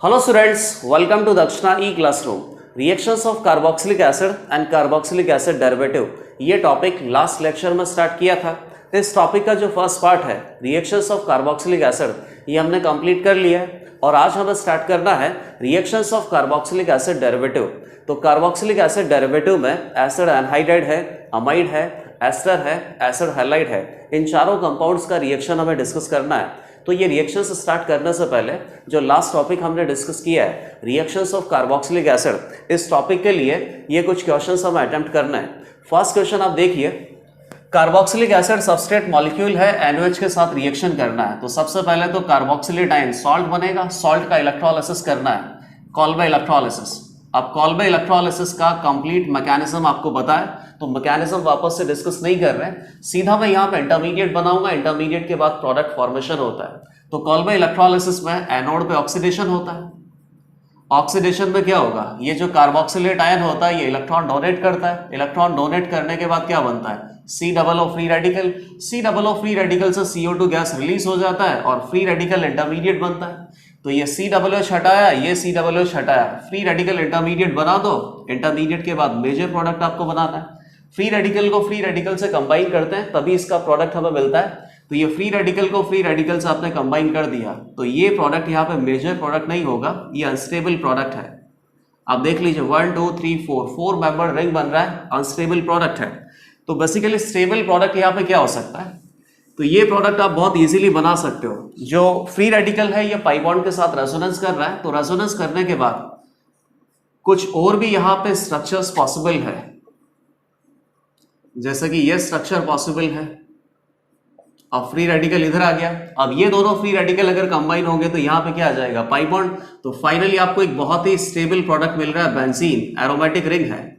Hello students, welcome to Dakshina E-Classroom. Reactions of carboxylic acid and carboxylic acid derivative. ये topic last lecture में start किया था। इस topic का जो फर्स्ट पार्ट है रिएक्शंस ऑफ कार्बोक्सिलिक एसिड, ये हमने कंप्लीट कर लिया है और आज हमें स्टार्ट करना है reactions of carboxylic acid derivative. तो कार्बोक्सिलिक एसिड डेरिवेटिव में एसिड एनहाइड्राइड है, अमाइड है, एस्टर है, एसिड हैलाइड है। इन चारों कंपाउंड्स का रिएक्शन हमें डिस्कस करना है। तो ये रिएक्शंस स्टार्ट करने से पहले जो लास्ट टॉपिक हमने डिस्कस किया है रिएक्शंस ऑफ कार्बोक्सिलिक एसिड, इस टॉपिक के लिए ये कुछ क्वेश्चंस हमें अटेम्प्ट करना है। फर्स्ट क्वेश्चन आप देखिए, कार्बोक्सिलिक एसिड सबस्ट्रेट मॉलिक्यूल है, NaOH के साथ रिएक्शन करना है। तो सबसे पहले तो कार्बोक्सिलेट आयन सॉल्ट बनेगा, सॉल्ट का इलेक्ट्रोलिसिस करना है, कॉल्बे इलेक्ट्रोलिसिस। अब कॉल्बे इलेक्ट्रोलिसिस का कंप्लीट मैकेनिज्म आपको पता है, तो मैकेनिज्म वापस से डिस्कस नहीं कर रहे हैं, सीधा मैं यहाँ पे इंटरमीडिएट बनाऊंगा। इंटरमीडिएट के बाद प्रोडक्ट फॉर्मेशन होता है। तो कॉल्बे इलेक्ट्रोलिसिस में एनोड पे ऑक्सीडेशन होता है। ऑक्सीडेशन में क्या होगा, ये जो कार्बोक्सिलेट आयन होता है ये इलेक्ट्रॉन डोनेट करता है। इलेक्ट्रॉन डोनेट करने के बाद क्या बनता है, COO free radical. COO free radical से CO2 गैस रिलीज हो जाता है और फ्री रेडिकल इंटरमीडिएट बनता है। तो ये COOH हटाया, ये COOH हटाया, फ्री रेडिकल इंटरमीडिएट बना दो। इंटरमीडिएट के बाद मेजर प्रोडक्ट आपको बनाना है। फ्री रेडिकल को फ्री रेडिकल से कंबाइन करते हैं तभी इसका प्रोडक्ट हमें मिलता है। तो ये फ्री रेडिकल को फ्री रेडिकल से आपने कंबाइन कर दिया, तो ये प्रोडक्ट यहाँ पे मेजर प्रोडक्ट नहीं होगा, ये अनस्टेबल प्रोडक्ट है। आप देख लीजिए 1 2 3 4 मेंबर रिंग बन रहा है, अनस्टेबल प्रोडक्ट है। तो बेसिकली स्टेबल प्रोडक्ट यहाँ पे क्या हो सकता है, तो ये प्रोडक्ट आप बहुत इजीली बना सकते हो। जो फ्री रेडिकल है ये पाई बॉन्ड के साथ रेजोनेंस कर रहा है, तो रेजोनेंस करने के बाद कुछ और भी यहाँ पे स्ट्रक्चर्स पॉसिबल है, जैसे कि ये स्ट्रक्चर पॉसिबल है। अब फ्री रेडिकल इधर आ गया। अब ये दोनों फ्री रेडिकल अगर कंबाइन होंगे तो यहाँ पे क्या आ जाएगा, पाई बॉन्ड। तो फाइनली आपको एक बहुत ही स्टेबल प्रोडक्ट मिल रहा है, बेंजीन। एरोमेटिक रिंग है।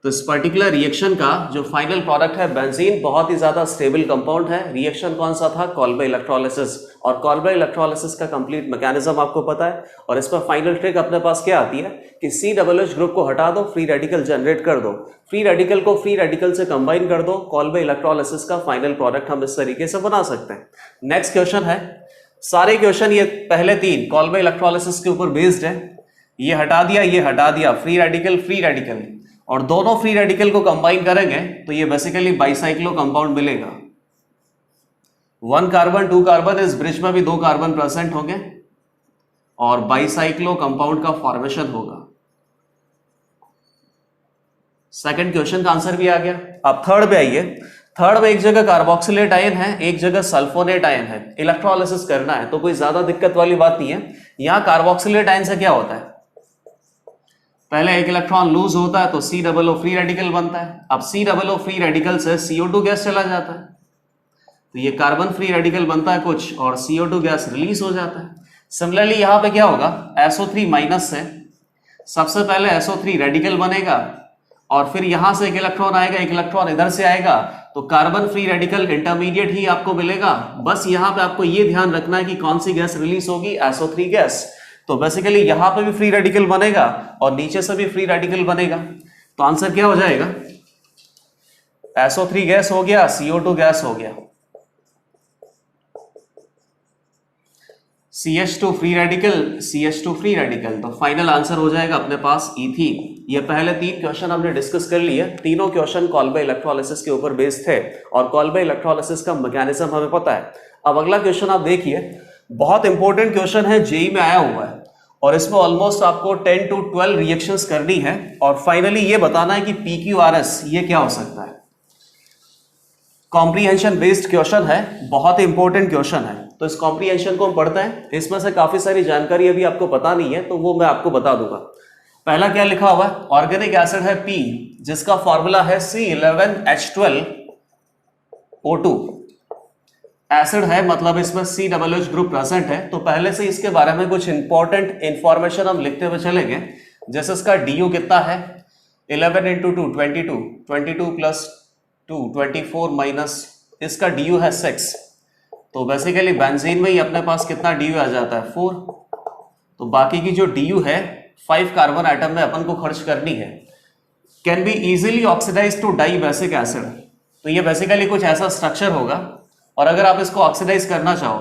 तो इस पर्टिकुलर रिएक्शन का जो फाइनल प्रोडक्ट है बेंजीन, बहुत ही ज्यादा स्टेबल कंपाउंड है। रिएक्शन कौन सा था, कॉल्बे इलेक्ट्रोलिसिस। और कॉल्बे इलेक्ट्रोलिसिस का कंप्लीट मैकेनिज्म आपको पता है। और इस पर फाइनल ट्रिक अपने पास क्या आती है कि COOH ग्रुप को हटा दो, फ्री रेडिकल जनरेट कर दो, फ्री रेडिकल को फ्री रेडिकल से कंबाइन कर दो। कॉल्बे इलेक्ट्रोलिसिस का फाइनल प्रोडक्ट हम इस तरीके से बना सकते हैं। नेक्स्ट क्वेश्चन है, सारे क्वेश्चन ये पहले तीन कॉल्बे इलेक्ट्रोलिसिस के ऊपर बेस्ड है। ये हटा दिया, ये हटा दिया, फ्री रेडिकल, और दोनों फ्री रेडिकल को कंबाइन करेंगे तो ये बेसिकली बाइसाइक्लो कंपाउंड मिलेगा। 1 कार्बन 2 कार्बन, इस ब्रिज में भी 2 कार्बन प्रेजेंट होंगे और बाइसाइक्लो कंपाउंड का फॉर्मेशन होगा। सेकंड क्वेश्चन का आंसर भी आ गया। अब थर्ड पे आइए। थर्ड में एक जगह कार्बोक्सिलेट आयन है, एक जगह सल्फोनेट आयन है। इलेक्ट्रोलिसिस करना है तो कोई ज्यादा दिक्कत वाली बात नहीं है। यहां कार्बोक्सिलेट आयन से क्या होता है, पहले एक इलेक्ट्रॉन लूज होता है तो COO फ्री रेडिकल बनता है। अब COO फ्री रेडिकल से CO2 गैस चला जाता है, तो ये कार्बन फ्री रेडिकल बनता है कुछ और CO2 गैस रिलीज हो जाता है। सिमिलरली यहां पे क्या होगा, SO3 माइनस से सबसे पहले SO3 रेडिकल बनेगा और फिर यहां से एक इलेक्ट्रॉन आएगा, एक इलेक्ट्रॉन इधर से आएगा, तो कार्बन फ्री रेडिकल इंटरमीडिएट ही आपको मिलेगा। बस यहां पे आपको ये ध्यान रखना है कि कौन सी गैस रिलीज होगी, SO3 गैस। तो बेसिकली यहां पे भी फ्री रेडिकल बनेगा और नीचे से भी फ्री रेडिकल बनेगा। तो आंसर क्या हो जाएगा, SO3 गैस हो गया, CO2 गैस हो गया, CH2 free radical, CH2 free radical. तो फाइनल आंसर हो जाएगा अपने पास इथीन। ये पहले 3 क्वेश्चन हमने डिस्कस कर लिए। तीनों क्वेश्चन कॉल्बे इलेक्ट्रोलिसिस के ऊपर बेस्ड थे और कॉल्बे इलेक्ट्रोलिसिस का मैकेनिज्म हमें पता है। अब अगला क्वेश्चन आप देखिए, बहुत इंपॉर्टेंट क्वेश्चन है, जेई में आया हुआ है और इसमें ऑलमोस्ट आपको 10 to 12 रिएक्शंस करनी है और फाइनली ये बताना है कि PQRS ये क्या हो सकता है। कॉम्प्रीहेंशन बेस्ड क्वेश्चन है, बहुत इंपॉर्टेंट क्वेश्चन है। तो इस कॉम्प्रीहेंशन को हम पढ़ते हैं। इसमें से काफी सारी जानकारी अभी आपको पता नहीं है तो वो मैं आपको बता दूंगा। पहला क्या लिखा हुआ है, ऑर्गेनिक एसिड है P, जिसका फॉर्मूला है C11H12O2। एसिड है मतलब इसमें COOH ग्रुप प्रेजेंट है। तो पहले से इसके बारे में कुछ इंपॉर्टेंट इंफॉर्मेशन हम लिखते हुए चलेंगे। जैसे इसका DU कितना है, 11 × 2 22, 22 + 2 24 माइनस इसका DU है 6। तो बेसिकली बेंजीन में ही अपने पास कितना DU आ जाता है, 4। तो बाकी की जो DU है 5 कार्बन आइटम में अपन को खर्च करनी है। Can be easily oxidise to dibasic acid. तो ये बेसिकली कुछ ऐसा स्ट्रक्चर होगा और अगर आप इसको ऑक्सीडाइज करना चाहो,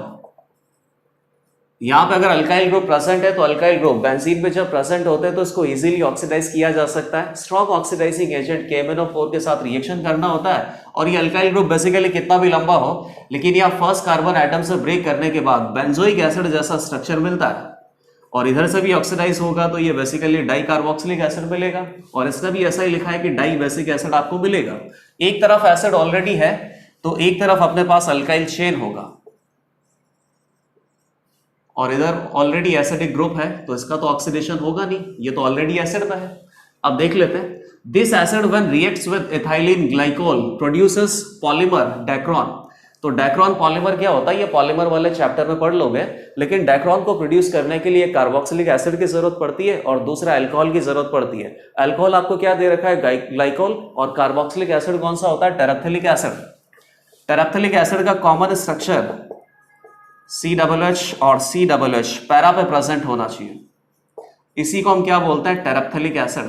यहाँ पे अगर अल्काइल ग्रुप प्रेजेंट है तो अल्काइल ग्रुप बेंजीन पे जब प्रेजेंट होते हैं तो इसको इजीली ऑक्सीडाइज किया जा सकता है। स्ट्रॉन्ग ऑक्सीडाइजिंग एजेंट KMnO4 के साथ रिएक्शन करना होता है और ये अल्काइल ग्रुप बेसिकली कितना भी लंबा हो लेकिन यह फर्स्ट कार्बन एटम से ब्रेक करने के बाद बेंजोइक एसिड जैसा स्ट्रक्चर मिलता है और इधर से भी ऑक्सीडाइज होगा तो ये बेसिकली डाई कार्बोक्सिलिक एसिड मिलेगा और इसका भी ऐसा ही लिखा है कि डाई बेसिक एसिड आपको मिलेगा। एक तरफ एसिड ऑलरेडी है तो एक तरफ अपने पास अल्काइल चेन होगा और इधर ऑलरेडी एसिडिक ग्रुप है तो इसका तो ऑक्सीडेशन होगा नहीं, ये तो ऑलरेडी एसिड पे है। अब देख लेते हैं, this acid when reacts with ethylene glycol produces polymer Dacron. तो डेक्रॉन पॉलीमर क्या होता है ये पॉलीमर वाले चैप्टर में पढ़ लोगे, लेकिन डेक्रॉन को प्रोड्यूस करने के लिए कार्बोक्सिलिक एसिड की जरूरत पड़ती है और दूसरा अल्कोहल की जरूरत पड़ती है। अल्कोहल आपको क्या दे रखा है, ग्लाइकोल, और कार्बोक्सिलिक एसिड कौन सा होता है, टेरेप्थिलिक एसिड। टेरेप्थिलिक एसिड का कॉमन स्ट्रक्चर COOH और COOH पैरा पे प्रेजेंट होना चाहिए, इसी को हम क्या बोलते हैं, टेरेप्थिलिक एसिड।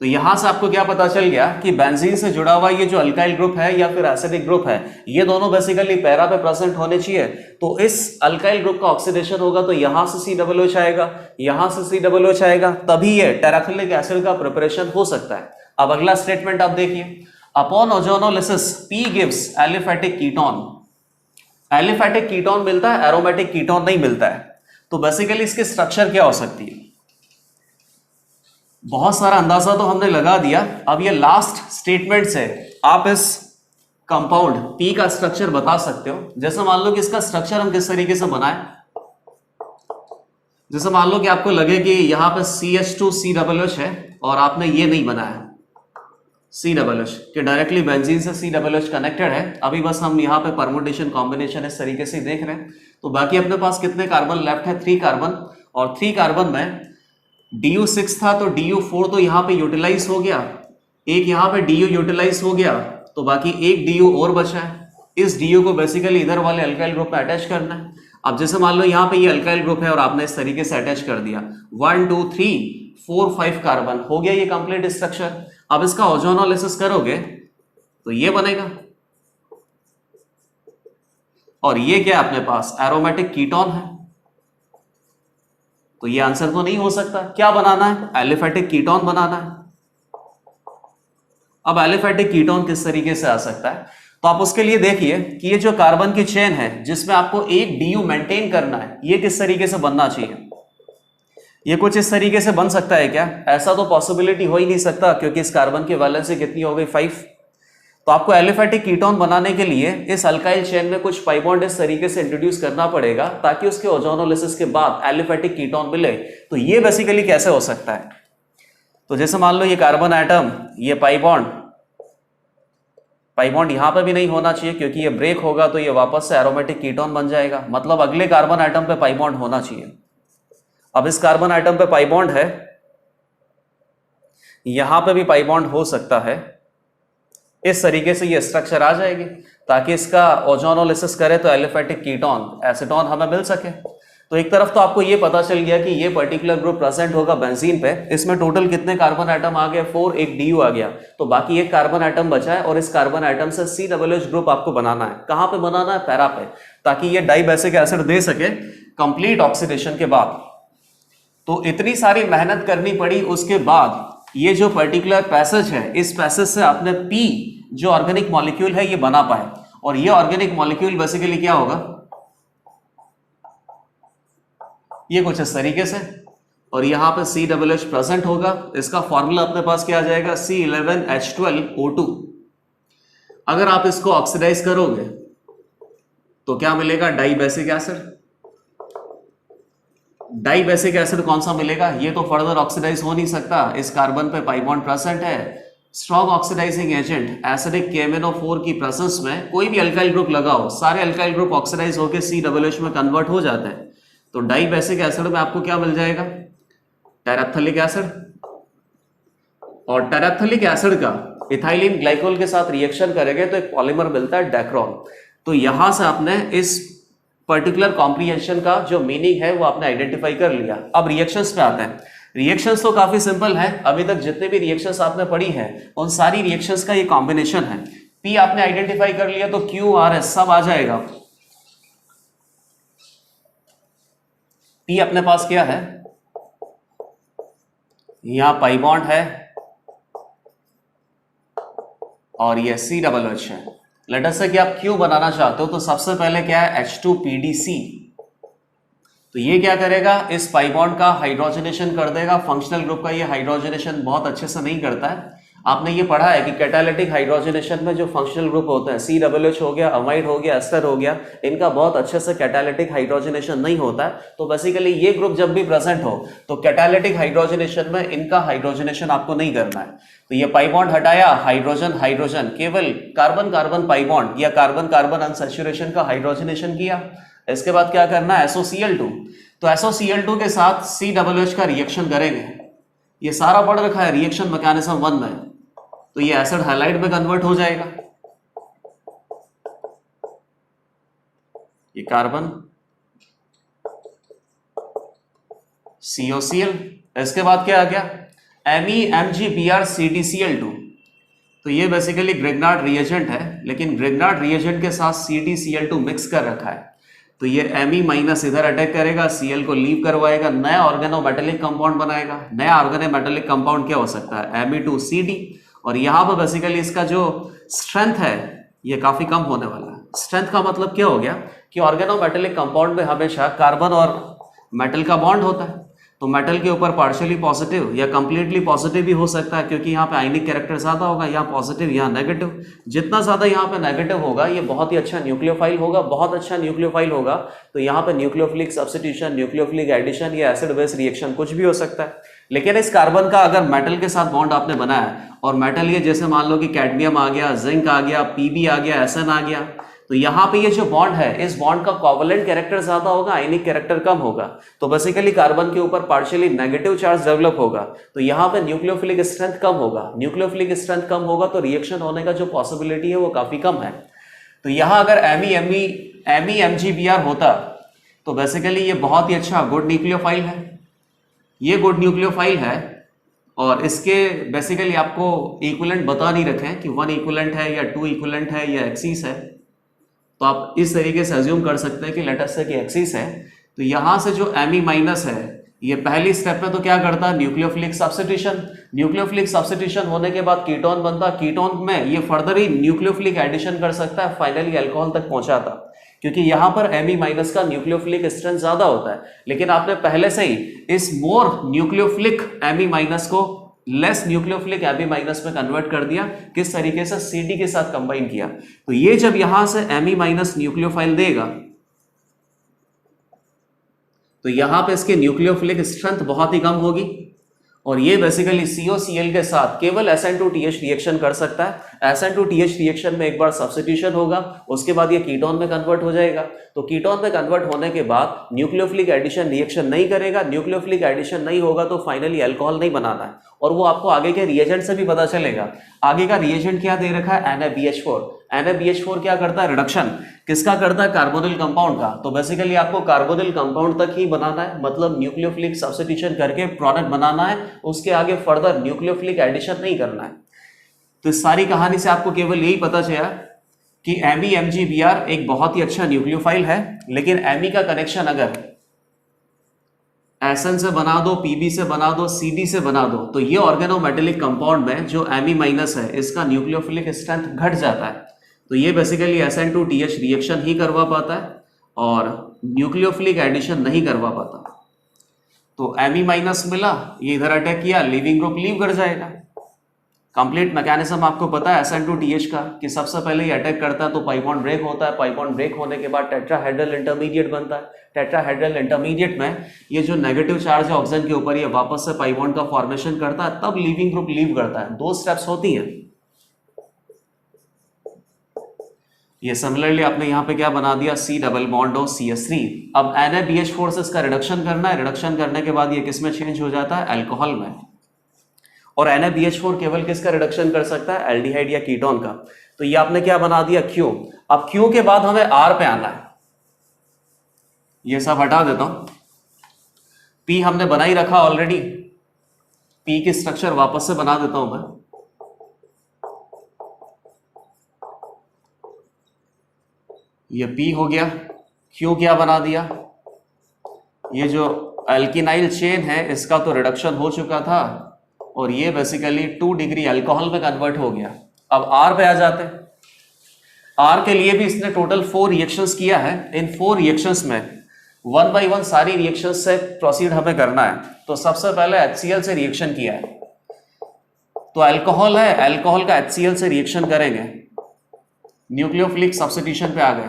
तो यहां से आपको क्या पता चल गया कि बेंजीन से जुड़ा हुआ ये जो अल्काइल ग्रुप है या फिर एसिडिक ग्रुप है ये दोनों बेसिकली पैरा पे प्रेजेंट होने चाहिए। तो इस अल्काइल ग्रुप का ऑक्सीडेशन होगा तो यहां से COOH आएगा, यहां से COOH आएगा, तभी ये टेरेप्थिलिक एसिड का प्रिपरेशन हो सकता है। अब अगला स्टेटमेंट आप देखिए, upon ozonolysis P gives aliphatic ketone. Aliphatic ketone मिलता है, एरोमेटिक कीटोन नहीं मिलता है। तो बेसिकली इसकी स्ट्रक्चर क्या हो सकती है, बहुत सारा अंदाजा तो हमने लगा दिया। अब ये लास्ट स्टेटमेंट से आप इस कंपाउंड P का स्ट्रक्चर बता सकते हो। जैसे मान लो कि इसका स्ट्रक्चर हम किस तरीके से बनाएं, जैसे मान लो कि आपको लगे कि यहां पे CH2COOH है और आपने ये नहीं बनाया COOH कि डायरेक्टली बेंजीन से COOH कनेक्टेड है। अभी बस हम यहाँ पे परमुटेशन कॉम्बिनेशन इस तरीके से देख रहे हैं। तो बाकी अपने पास कितने कार्बन लेफ्ट है, 3 कार्बन, और 3 कार्बन में DU6 था तो DU4 तो यहाँ पे यूटिलाइज हो गया, एक यहाँ पे DU यूटिलाइज हो गया, तो बाकी एक DU और बचा है। इस DU को बेसिकली इधर वाले अल्काइल ग्रुप में अटैच करना है। अब जैसे मान लो यहाँ पे ये अल्काइल ग्रुप है और आपने इस तरीके से अटैच कर दिया, 1 2 3 4 5 कार्बन हो गया ये कंप्लीट स्ट्रक्चर। अब इसका ओजोनोलिसिस करोगे तो ये बनेगा, और ये क्या अपने पास एरोमेटिक कीटोन है। तो ये आंसर तो नहीं हो सकता। क्या बनाना है, एलिफेटिक कीटोन बनाना है। अब एलिफेटिक कीटोन किस तरीके से आ सकता है, तो आप उसके लिए देखिए कि ये जो कार्बन की चेन है जिसमें आपको एक DU मेंटेन करना है, ये किस तरीके से बनना चाहिए। ये कुछ इस तरीके से बन सकता है क्या, ऐसा तो पॉसिबिलिटी हो ही नहीं सकता क्योंकि इस कार्बन की वैलेंसी कितनी हो गई, 5। तो आपको एलिफेटिक कीटोन बनाने के लिए इस अल्काइल चेन में कुछ पाई बॉन्ड इस तरीके से इंट्रोड्यूस करना पड़ेगा ताकि उसके ओजोनोलिसिस के बाद एलिफेटिक कीटोन मिले। तो ये बेसिकली कैसे हो सकता है, तो जैसे मान लो ये कार्बन एटम, ये पाई बॉन्ड यहां पे भी नहीं होना चाहिए क्योंकि ये ब्रेक होगा तो ये वापस से एरोमेटिक कीटोन बन जाएगा, मतलब अगले कार्बन एटम पे पाई बॉन्ड होना चाहिए। अब इस कार्बन एटम पे पाई बॉन्ड है, यहां पे भी पाई बॉन्ड हो सकता है, इस तरीके से ये स्ट्रक्चर आ जाएगी ताकि इसका ओजोनोलिसिस करे तो एलिफेटिक कीटोन एसीटोन हमें मिल सके। तो एक तरफ तो आपको ये पता चल गया कि ये पर्टिकुलर ग्रुप प्रेजेंट होगा बेंजीन पे, इसमें टोटल कितने कार्बन एटम आ गए, 4, एक DU आ गया, तो बाकी एक कार्बन एटम बचा है और इस कार्बन एटम से COOH ग्रुप आपको बनाना है। कहां पे बनाना है, पैरा पे, ताकि ये डाइबेसिक एसिड दे सके कंप्लीट ऑक्सीडेशन के बाद। तो इतनी सारी मेहनत करनी पड़ी, उसके बाद ये जो पर्टिकुलर पैसेज है, इस पैसेज से आपने P जो ऑर्गेनिक मॉलिक्यूल है ये बना पाए, और ये ऑर्गेनिक मॉलिक्यूल बेसिकली क्या होगा, ये कुछ इस तरीके से, और यहां पे COOH प्रेजेंट होगा। इसका फॉर्मूला अपने पास क्या आ जाएगा, C11H12O2। अगर आप इसको ऑक्सीडाइज करोगे तो क्या मिलेगा, डाइबेसिक एसिड। डाइबेसिक एसिड कौन सा मिलेगा, ये तो फर्दर ऑक्सीडाइज हो नहीं सकता, इस कार्बन पे पाई बॉन्ड प्रेजेंट है। Strong oxidising agent acidic KMnO4 की प्रेजेंस में कोई भी अल्काइल ग्रुप लगाओ, सारे अल्काइल ग्रुप ऑक्सीडाइज होकर COOH में कन्वर्ट हो जाते हैं। तो डाइबेसिक एसिड में आपको क्या मिल जाएगा, टेरेप्थिलिक एसिड, और टेरेप्थिलिक एसिड का इथाइलिन ग्लाइकोल के साथ रिएक्शन करेंगे तो एक पॉलीमर मिलता है डेक्रॉन। तो यहां से आपने इस पर्टिकुलर कॉम्प्रिहेंशन का जो मीनिंग है वो आपने आइडेंटिफाई कर लिया। अब रिएक्शंस पे आते हैं। रिएक्शंस तो काफी सिंपल है, अभी तक जितने भी रिएक्शंस आपने पढ़ी हैं उन सारी रिएक्शंस का ये कॉम्बिनेशन है। P आपने आइडेंटिफाई कर लिया तो QRS सब आ जाएगा। P अपने पास क्या है, यहां पाई बॉन्ड है और ये COOH है। लेट अस से कि आप Q बनाना चाहते हो तो सबसे पहले क्या है H2PDC, तो ये क्या करेगा, इस पाई बॉन्ड का हाइड्रोजनेशन कर देगा। फंक्शनल ग्रुप का ये हाइड्रोजनेशन बहुत अच्छे से नहीं करता है। आपने ये पढ़ा है कि कैटालिटिक हाइड्रोजनेशन में जो फंक्शनल ग्रुप होते हैं COOH हो गया, अमाइड हो गया, एस्टर हो गया, इनका बहुत अच्छे से कैटालिटिक हाइड्रोजनेशन नहीं होता है। तो बेसिकली ये ग्रुप जब भी प्रेजेंट हो तो कैटालिटिक हाइड्रोजनेशन में इनका हाइड्रोजनेशन आपको नहीं करना है। तो ये पाई बॉन्ड हटाया, हाइड्रोजन हाइड्रोजन, केवल कार्बन कार्बन पाई बॉन्ड या कार्बन कार्बन अनसैचुरेशन का हाइड्रोजनेशन किया। इसके बाद क्या करना है SOCl2, तो SOCl2 के साथ COOH का रिएक्शन करेंगे। ये सारा पढ़ रखा है रिएक्शन मैकेनिज्म 1 में, तो ये एसिड हैलाइड में कन्वर्ट हो जाएगा। ये कार्बन COCl, इसके बाद क्या आ गया MEMgBr-CdCl2, तो ये बेसिकली ग्रिग्नार्ड रिएजेंट है, लेकिन ग्रिग्नार्ड रिएजेंट के साथ CdCl2 मिक्स कर रखा है। तो ये Me- इधर अटैक करेगा, Cl को लीव करवाएगा, नया ऑर्गेनोमेटेलिक कंपाउंड बनाएगा। नया ऑर्गेनोमेटेलिक कंपाउंड क्या हो सकता है Me2CD, और यहां पर बेसिकली इसका जो स्ट्रेंथ है ये काफी कम होने वाला है। स्ट्रेंथ का मतलब क्या हो गया कि ऑर्गेनोमेटेलिक कंपाउंड में हमेशा कार्बन और मेटल का बॉन्ड होता है, तो मेटल के ऊपर पार्शियली पॉजिटिव या कंप्लीटली पॉजिटिव भी हो सकता है, क्योंकि यहाँ पे आयनिक कैरेक्टर ज्यादा होगा, यहाँ पॉजिटिव यहाँ नेगेटिव। जितना ज्यादा यहाँ पे नेगेटिव होगा ये बहुत ही अच्छा न्यूक्लियोफाइल होगा, बहुत अच्छा न्यूक्लियोफाइल होगा। तो यहाँ पे न्यूक्लियोफिलिक सब्स्टिट्यूशन, न्यूक्लियोफिलिक एडिशन या एसिड बेस रिएक्शन कुछ भी हो सकता है। लेकिन इस कार्बन का अगर मेटल के साथ बॉन्ड आपने बनाया और मेटल ये जैसे मान लो कि कैडमियम आ गया, जिंक आ गया, Pb आ गया, Sn आ गया, तो यहाँ पे ये जो बॉन्ड है इस बॉन्ड का कोवलेंट कैरेक्टर ज्यादा होगा, आयनिक कैरेक्टर कम होगा। तो बेसिकली कार्बन के ऊपर पार्शियली नेगेटिव चार्ज डेवलप होगा, तो यहाँ पे न्यूक्लियोफिलिक स्ट्रेंथ कम होगा। न्यूक्लियोफिलिक स्ट्रेंथ कम होगा तो रिएक्शन होने का जो पॉसिबिलिटी है वो काफी कम है। तो यहाँ अगर MEMgBr होता तो बेसिकली ये बहुत ही अच्छा गुड न्यूक्लियोफाइल है, ये गुड न्यूक्लियोफाइल है। और इसके बेसिकली आपको इक्विवेलेंट बता नहीं रखे हैं कि 1 इक्विवेलेंट है या 2 इक्विवेलेंट है या एक्सिस है, तो आप इस तरीके से अज्यूम कर सकते हैं कि लेट अस से कि एक्सिस है। तो यहां से जो Me- है ये पहली स्टेप में तो क्या करता है न्यूक्लियोफिलिक सब्स्टिट्यूशन। न्यूक्लियोफिलिक सब्स्टिट्यूशन होने के बाद कीटोन बनता, कीटोन में ये फर्दर ही न्यूक्लियोफिलिक एडिशन कर सकता है, फाइनली अल्कोहल तक पहुंचाता, क्योंकि यहां पर Me- का न्यूक्लियोफिलिक स्ट्रेंथ ज्यादा होता है। लेकिन आपने पहले से ही इस मोर न्यूक्लियोफिलिक Me- को लेस न्यूक्लियोफिलिक Me- में कन्वर्ट कर दिया, किस तरीके से CD के साथ कंबाइन किया। तो ये जब यहां से Me- न्यूक्लियोफाइल देगा तो यहां पे इसके न्यूक्लियोफिलिक स्ट्रेंथ बहुत ही कम होगी, और ये बेसिकली COCl के साथ केवल SN2TH रिएक्शन कर सकता है। SN2TH रिएक्शन में एक बार सब्स्टिट्यूशन होगा, उसके बाद ये कीटोन में कन्वर्ट हो जाएगा। तो कीटोन में कन्वर्ट होने के बाद न्यूक्लियोफिलिक एडिशन रिएक्शन नहीं करेगा, न्यूक्लियोफिलिक एडिशन नहीं होगा तो फाइनली अल्कोहल नहीं बनाना है, और वो आपको आगे के रिएजेंट से भी पता चलेगा। आगे का रिएजेंट क्या दे रखा है NaBH4। NaBH4 क्या करता है रिडक्शन, किसका करता है कार्बोनिल कंपाउंड का। तो बेसिकली आपको कार्बोनिल कंपाउंड तक ही बनाना है, मतलब न्यूक्लियोफिलिक सब्स्टिट्यूशन करके प्रोडक्ट बनाना है, उसके आगे फर्दर न्यूक्लियोफिलिक एडिशन नहीं करना है। तो इस सारी कहानी से आपको केवल यही पता चला कि MEMgBr एक बहुत ही अच्छा न्यूक्लियोफाइल है, लेकिन Me का कनेक्शन अगर Sn से बना दो, Pb से बना दो, Cd से बना दो, तो ये ऑर्गेनोमेटेलिक कंपाउंड में जो Me- है इसका न्यूक्लियोफिलिक स्ट्रेंथ घट जाता है। तो ये बेसिकली SN2TH रिएक्शन ही करवा पाता है और न्यूक्लियोफिलिक एडिशन नहीं करवा पाता। तो Me- मिला, ये इधर अटैक किया, लीविंग ग्रुप लीव कर जाएगा। कंप्लीट मैकेनिज्म आपको पता है SN2TH का कि सबसे पहले ये अटैक करता है तो पाई बॉन्ड ब्रेक होता है, पाई बॉन्ड ब्रेक होने के बाद टेट्राहेड्रल इंटरमीडिएट बनता है। टेट्राहेड्रल इंटरमीडिएट में ये जो नेगेटिव चार्ज है ऑक्सीजन के ऊपर ये वापस से पाई बॉन्ड का फॉर्मेशन करता है, तब लीविंग ग्रुप लीव करता है। 2 स्टेप्स होती हैं। ये सिमिलरली आपने यहाँ पे क्या बना दिया C डबल बॉन्ड और CH3। अब NaBH4 से इसका रिडक्शन करना है, रिडक्शन करने के बाद ये किस में चेंज हो जाता है अल्कोहल में। और NaBH4 केवल किसका रिडक्शन कर सकता है एल्डिहाइड या कीटोन का। तो ये आपने क्या बना दिया Q। अब Q के बाद हमें R पे आना है, ये सब हटा देता हूं। P हमने बना ही रखा ऑलरेडी, P की स्ट्रक्चर वापस से बना देता हूं मैं। ये P हो गया, Q क्या बना दिया, ये जो एल्किनाइल चेन है इसका तो रिडक्शन हो चुका था और ये बेसिकली 2 डिग्री अल्कोहल में कन्वर्ट हो गया। अब आर पे आ जाते हैं। आर के लिए भी इसने टोटल 4 रिएक्शंस किया है। इन 4 रिएक्शंस में 1 बाई 1 सारी रिएक्शंस से प्रोसीड हमें करना है। तो सबसे पहले HCl से रिएक्शन किया है, तो अल्कोहल है, अल्कोहल का HCl से रिएक्शन करेंगे, न्यूक्लियोफिलिक सब्स्टिट्यूशन पे आ गए।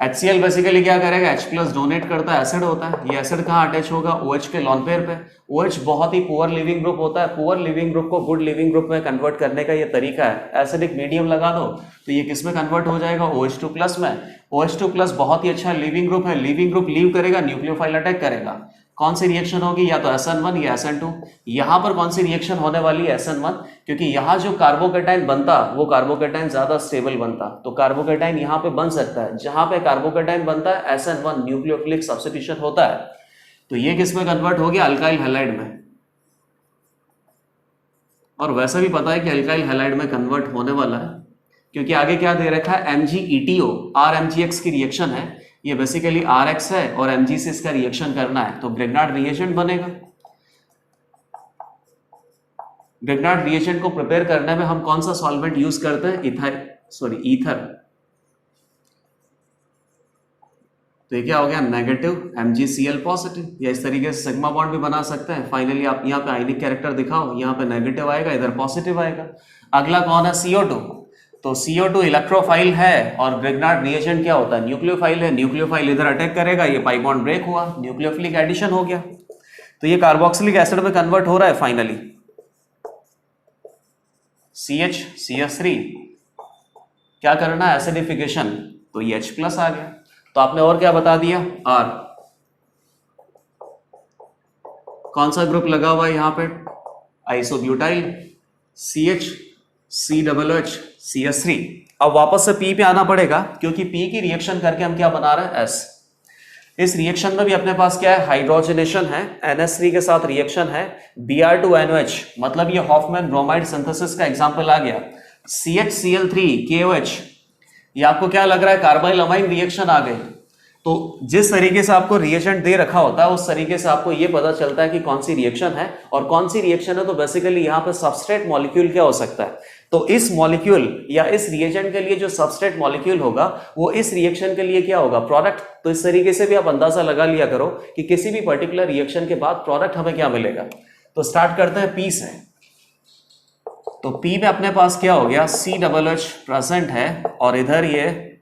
HCl बेसिकली क्या करेगा, H+ डोनेट करता है, एसिड होता है। ये एसिड कहाँ अटैच होगा, OH के लॉन पेयर पे। OH बहुत ही पुअर लिविंग ग्रुप होता है। पुअर लिविंग ग्रुप को गुड लिविंग ग्रुप में कन्वर्ट करने का ये तरीका है। एसिडिक मीडियम लगा दो तो ये किस में कन्वर्ट हो जाएगा, OH2+ में। OH2+ बहुत ही अच्छा लिविंग ग्रुप है। लिविंग ग्रुप लीव करेगा, न्यूक्लियोफाइल अटैक करेगा। कौन सी रिएक्शन होगी, या तो SN1 या SN2। यहां पर कौन सी रिएक्शन होने वाली है, SN1, क्योंकि यहां जो कार्बोकेटाइन बनता वो कार्बोकेटाइन ज्यादा स्टेबल बनता। तो कार्बोकेटाइन यहां पे बन सकता है। जहां पे कार्बोकेटाइन बनता है SN1 न्यूक्लियोफिलिक सब्स्टिट्यूशन होता है। तो ये किस में कन्वर्ट हो गया, अल्काइल हैलाइड में। और वैसा भी पता है कि अल्काइल हैलाइड में कन्वर्ट होने वाला है, क्योंकि आगे क्या दे रखा है, MgETO RMgX की रिएक्शन है। ये बेसिकली RX है और Mg से इसका रिएक्शन करना है, तो ब्रिग्नार्ड रिएजेंट बनेगा। ब्रिग्नार्ड रिएजेंट को प्रिपेयर करने में हम कौन सा सॉल्वेंट यूज करते हैं, ईथर। तो ये क्या हो गया, नेगेटिव MgCl पॉजिटिव। या इस तरीके से सिग्मा बॉन्ड भी बना सकते हैं। फाइनली आप यहाँ पे आयनिक कैरेक्टर दिखाओ, यहाँ पे नेगेटिव आएगा, इधर पॉजिटिव आएगा। अगला कौन है, CO2। तो CO2 इलेक्ट्रोफाइल है और ब्रिग्नार्ड रिएजेंट क्या होता है, न्यूक्लियोफाइल है। न्यूक्लियोफाइल इधर अटैक करेगा, ये पाई बॉन्ड ब्रेक हुआ, न्यूक्लियोफिलिक एडिशन हो गया। तो ये कार्बोक्सिलिक एसिड में कन्वर्ट हो रहा है फाइनली। CH3 क्या करना है, एसिडिफिकेशन, तो ये H+ आ गया। तो आपने और क्या बता दिया, R। कौन सा ग्रुप लगा हुआ है यहां पे, आइसोब्यूटाइल, CH COOH CH3। अब वापस से P पे आना पड़ेगा, क्योंकि P की रिएक्शन करके हम क्या बना रहे हैं, S। इस रिएक्शन में भी अपने पास क्या है, हाइड्रोजनेशन है, NH3 के साथ रिएक्शन है, Br2NOH, मतलब ये हॉफमैन ब्रोमाइड सिंथेसिस का एग्जांपल आ गया। CHCl3 KOH, ये आपको क्या लग रहा है, कार्बाइल अमाइन रिएक्शन आ गई। तो जिस तरीके से आपको रिएजेंट दे रखा होता है उस तरीके से आपको ये पता चलता है कि कौन सी रिएक्शन है और कौन सी रिएक्शन है। तो बेसिकली यहाँ पे सबस्ट्रेट मॉलिक्यूल क्या हो सकता है, तो इस मॉलिक्यूल या इस रिएजेंट के लिए जो सबस्ट्रेट मॉलिक्यूल होगा वो इस रिएक्शन के लिए क्या होगा, प्रोडक्ट। तो इस तरीके से भी आप अंदाजा लगा लिया करो कि किसी भी पर्टिकुलर रिएक्शन के बाद प्रोडक्ट हमें क्या मिलेगा। तो स्टार्ट करते हैं P से। तो P में अपने पास क्या हो गया, COOH प्रेजेंट है और इधर ये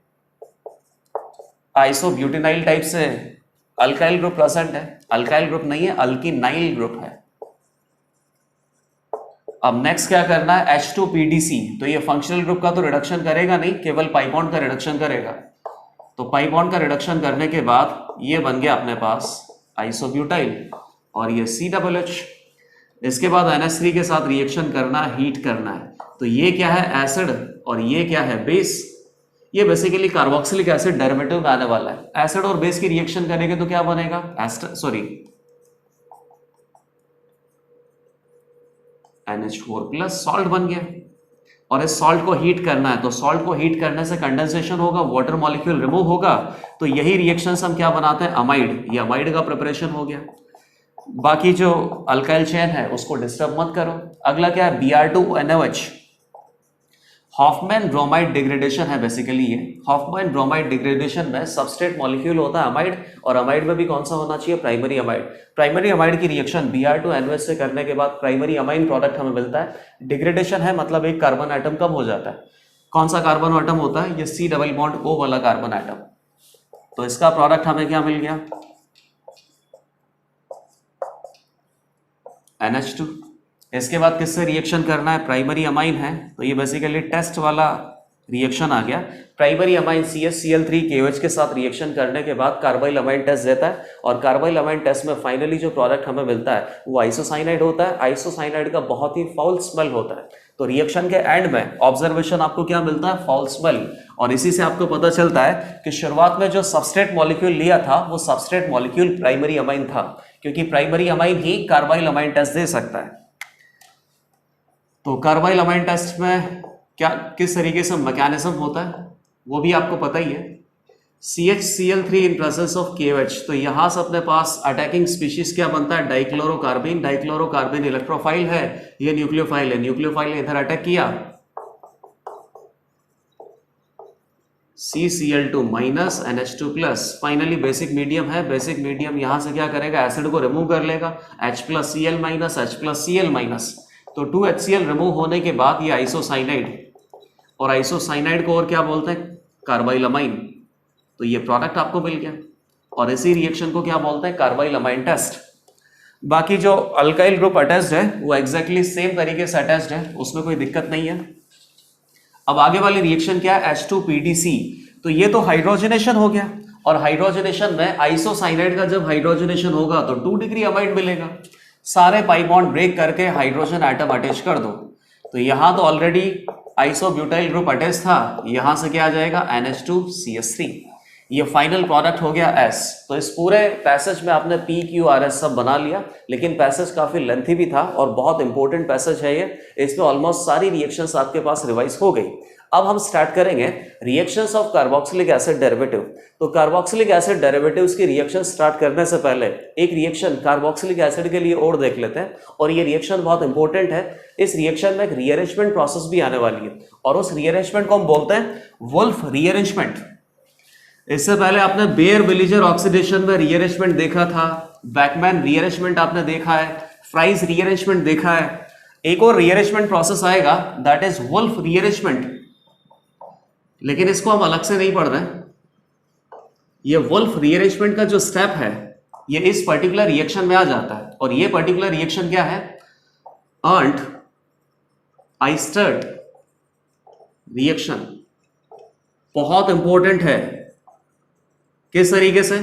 आइसोब्यूटेनाइल टाइप से अल्काइल ग्रुप प्रेजेंट है। अल्काइल ग्रुप नहीं है, अल्किनाइल ग्रुप है। अब नेक्स्ट क्या करना है, H2PDC। तो ये फंक्शनल ग्रुप का तो रिडक्शन करेगा नहीं, केवल पाई बॉन्ड का रिडक्शन करेगा। तो पाई बॉन्ड का रिडक्शन करने के बाद ये बन गया अपने पास आइसोब्यूटाइल और ये COOH। इसके बाद NH3 के साथ रिएक्शन करना, हीट करना है। तो ये क्या है, एसिड, और ये क्या है, बेस। ये बेसिकली कार्बोक्सिलिक एसिड डेरिवेटिव में आने वाला है। एसिड और बेस की रिएक्शन करेंगे तो क्या बनेगा, NH4+ सॉल्ट बन गया। और इस सॉल्ट को हीट करना है, तो सॉल्ट को हीट करने से कंडेंसेशन होगा, वाटर मॉलिक्यूल रिमूव होगा। तो यही रिएक्शन हम क्या बनाते हैं, अमाइड। ये अमाइड का प्रिपरेशन हो गया। बाकी जो अल्काइल चेन है उसको डिस्टर्ब मत करो। अगला क्या है, Br2NOH। हॉफमैन ब्रोमाइड डिग्रेडेशन है बेसिकली ये। हॉफमैन ब्रोमाइड डिग्रेडेशन में सबस्ट्रेट मॉलिक्यूल होता है अमाइड, और अमाइड में भी कौन सा होना चाहिए, प्राइमरी अमाइड। प्राइमरी अमाइड की रिएक्शन Br2NOH से करने के बाद प्राइमरी अमाइन प्रोडक्ट हमें मिलता है। डिग्रेडेशन है मतलब एक कार्बन आइटम कम हो जाता है। कौन सा कार्बन आइटम होता है, ये C+O वाला कार्बन आइटम। तो इसका प्रोडक्ट हमें क्या मिल गया, NH2। इसके बाद किससे रिएक्शन करना है, प्राइमरी अमाइन है। तो ये बेसिकली टेस्ट वाला रिएक्शन आ गया। प्राइमरी अमाइन CHCl3 KOH के साथ रिएक्शन करने के बाद कार्बाइल अमाइन टेस्ट देता है, और कार्बाइल अमाइन टेस्ट में फाइनली जो प्रोडक्ट हमें मिलता है वो आइसोसाइनाइड होता है। आइसोसाइनाइड का बहुत ही फाउल स्मेल होता है। तो रिएक्शन के एंड में ऑब्जर्वेशन आपको क्या मिलता है, फाउल स्मेल। और इसी से आपको पता चलता है कि शुरुआत में जो सबस्ट्रेट मॉलिक्यूल लिया था वो सबस्ट्रेट मॉलिक्यूल प्राइमरी अमाइन था, क्योंकि प्राइमरी अमाइन ही कार्बाइल अमाइन टेस्ट दे सकता है। तो कार्बाइल अमाइन टेस्ट में क्या किस तरीके से मैकेनिज्म होता है वो भी आपको पता ही है। CHCl3 in presence of KOH, तो यहां से अपने पास अटैकिंग स्पीशीज क्या बनता है, डाइक्लोरोकार्बिन। डाइक्लोरोकार्बिन इलेक्ट्रोफाइल है, ये न्यूक्लियोफाइल है। न्यूक्लियोफाइल ने इधर अटैक किया, CCl2 minus NH2 plus. Finally basic medium है, बेसिक मीडियम यहां से क्या करेगा, एसिड को रिमूव कर लेगा, H plus Cl minus, H plus Cl minus. तो 2HCl रिमूव होने के बाद ये आइसोसाइनाइड, और आइसोसाइनाइड को और क्या बोलते हैं, कार्बाइलमाइन। तो ये प्रोडक्ट आपको मिल गया, और इसी रिएक्शन को क्या बोलते हैं, कार्बाइलमाइन टेस्ट। बाकी जो अल्काइल ग्रुप अटैच्ड है वो एग्जैक्टली सेम तरीके से अटैच्ड है, उसमें कोई दिक्कत नहीं है। अब आगे वाली रिएक्शन क्या है, H2PDC। तो ये तो हाइड्रोजनेशन हो गया, और हाइड्रोजनेशन में आइसोसाइनाइड का जब हाइड्रोजनेशन होगा तो 2 डिग्री अमाइड मिलेगा। सारे पाई बॉन्ड ब्रेक करके हाइड्रोजन एटम अटैच कर दो। तो यहां तो ऑलरेडी आइसोब्यूटाइल ग्रुप अटैच था, यहां से क्या आ जाएगा, NH2CH3। ये फाइनल प्रोडक्ट हो गया S। तो इस पूरे पैसेज में आपने PQRS सब बना लिया, लेकिन पैसेज काफी लेंथी भी था और बहुत इंपॉर्टेंट पैसेज है ये। इसमें ऑलमोस्ट सारी रिएक्शंस आपके पास रिवाइज हो गई। अब हम स्टार्ट करेंगे reactions of carboxylic acid derivative. तो कार्बोक्सिलिक एसिड डेरिवेटिव्स की रिएक्शन स्टार्ट करने से पहले एक रिएक्शन कार्बोक्सिलिक एसिड के लिए और देख लेते हैं, और ये रिएक्शन बहुत इंपॉर्टेंट है। इस रिएक्शन में एक रीअरेंजमेंट प्रोसेस भी आने वाली है, और उस रीअरेंजमेंट को हम बोलते हैं वुल्फ रीअरेंजमेंट। इससे पहले आपने बेयर विलिजर ऑक्सीडेशन में रीअरेंजमेंट देखा था, बैकमैन रीअरेंजमेंट आपने देखा है, फ्राइज रीअरेंजमेंट देखा है। एक और रीअरेंजमेंट प्रोसेस आएगा, दैट इज वुल्फ रीअरेंजमेंट, लेकिन इसको हम अलग से नहीं पढ़ रहे हैं। ये वुल्फ रीअरेंजमेंट का जो स्टेप है ये इस पर्टिकुलर रिएक्शन में आ जाता है, और ये पर्टिकुलर रिएक्शन क्या है, अर्नट आइस्टर्ड रिएक्शन। बहुत इंपॉर्टेंट है। किस तरीके से,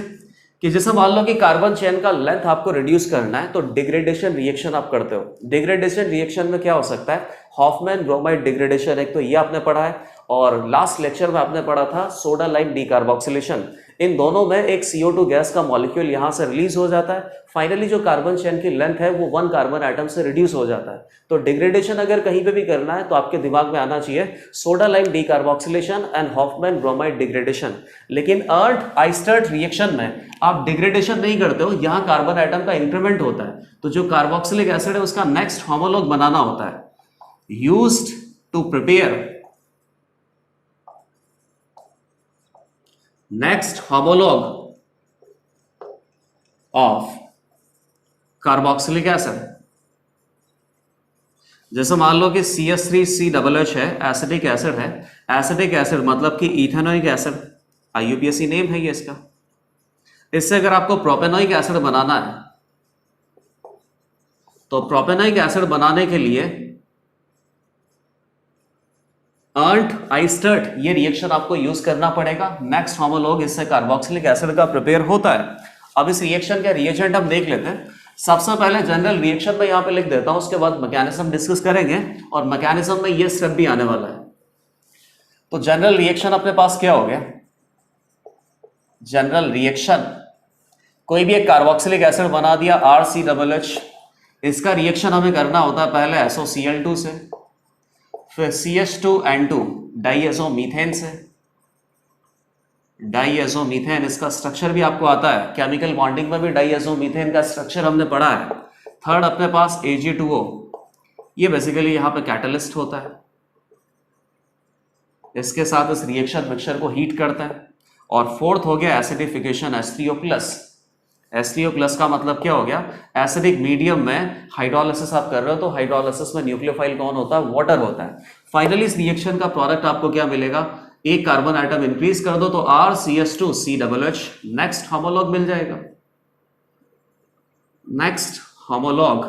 कि जैसे मान लो कि कार्बन चेन का लेंथ आपको रिड्यूस करना है, तो डिग्रेडेशन रिएक्शन आप करते हो। डिग्रेडेशन रिएक्शन में क्या हो सकता है, हॉफमैन ब्रोमाइड डिग्रेडेशन, एक तो ये आपने पढ़ा है, और लास्ट लेक्चर में आपने पढ़ा था सोडा लाइम डीकार्बोक्सिलेशन। इन दोनों में एक CO2 गैस का मॉलिक्यूल यहां से रिलीज हो जाता है। फाइनली जो कार्बन चेन की लेंथ है वो 1 कार्बन एटम से रिड्यूस हो जाता है। तो डिग्रेडेशन अगर कहीं पे भी करना है तो आपके दिमाग में आना चाहिए soda lime decarboxylation and Hoffmann bromide degradation. लेकिन अर्ट आइस्टर्ट रिएक्शन में आप डिग्रेडेशन नहीं करते हो, यहां कार्बन एटम का इंक्रीमेंट होता है। तो जो कार्बोक्सिलिक एसिड है उसका नेक्स्ट होमोलॉग बनाना होता है, used to prepare next homologue of carboxylic acid. जैसे मान लो कि CH3CHH है, एसिडिक एसिड है। एसिडिक एसिड मतलब कि इथेनोइक एसिड, IUPAC नेम है ये इसका। इससे अगर आपको प्रोपेनोइक एसिड बनाना है, तो प्रोपेनोइक एसिड बनाने के लिए अर्नट आइस्टर्ट ये रिएक्शन आपको यूज करना पड़ेगा। नेक्स्ट होमोलॉग इससे कार्बोक्सिलिक एसिड का प्रिपेयर होता है। अब इस रिएक्शन का रिएजेंट हम देख लेते हैं। सबसे पहले जनरल रिएक्शन में यहां पे लिख देता हूं, उसके बाद मैकेनिज्म डिस्कस करेंगे, और मैकेनिज्म में ये स्टेप भी आने वाला है। तो जनरल रिएक्शन अपने पास क्या हो गया, जनरल रिएक्शन, कोई भी एक कार्बोक्सिलिक एसिड बना दिया RCHH, इसका रिएक्शन हमें करना होता है पहले SOCl2 से, फिर CH2N2 डाइएजोमीथेन से। डाइएजोमीथेन इसका स्ट्रक्चर भी आपको आता है, केमिकल बॉन्डिंग में भी डाइएजोमीथेन का स्ट्रक्चर हमने पढ़ा है। थर्ड अपने पास Ag2O, ये बेसिकली यहां पे कैटलिस्ट होता है, इसके साथ इस रिएक्शन मिक्सचर को हीट करता है। और फोर्थ हो गया एसिडिफिकेशन, H3O+। H3O+ का मतलब क्या हो गया, एसिडिक मीडियम में हाइड्रोलिसिस आप कर रहे हो, तो हाइड्रोलिसिस में न्यूक्लियोफाइल कौन होता है, वाटर होता है। फाइनली इस रिएक्शन का प्रोडक्ट आपको क्या मिलेगा, एक कार्बन आइटम इंक्रीज कर दो तो RCH2CHH, नेक्स्ट होमोलॉग मिल जाएगा, next homologue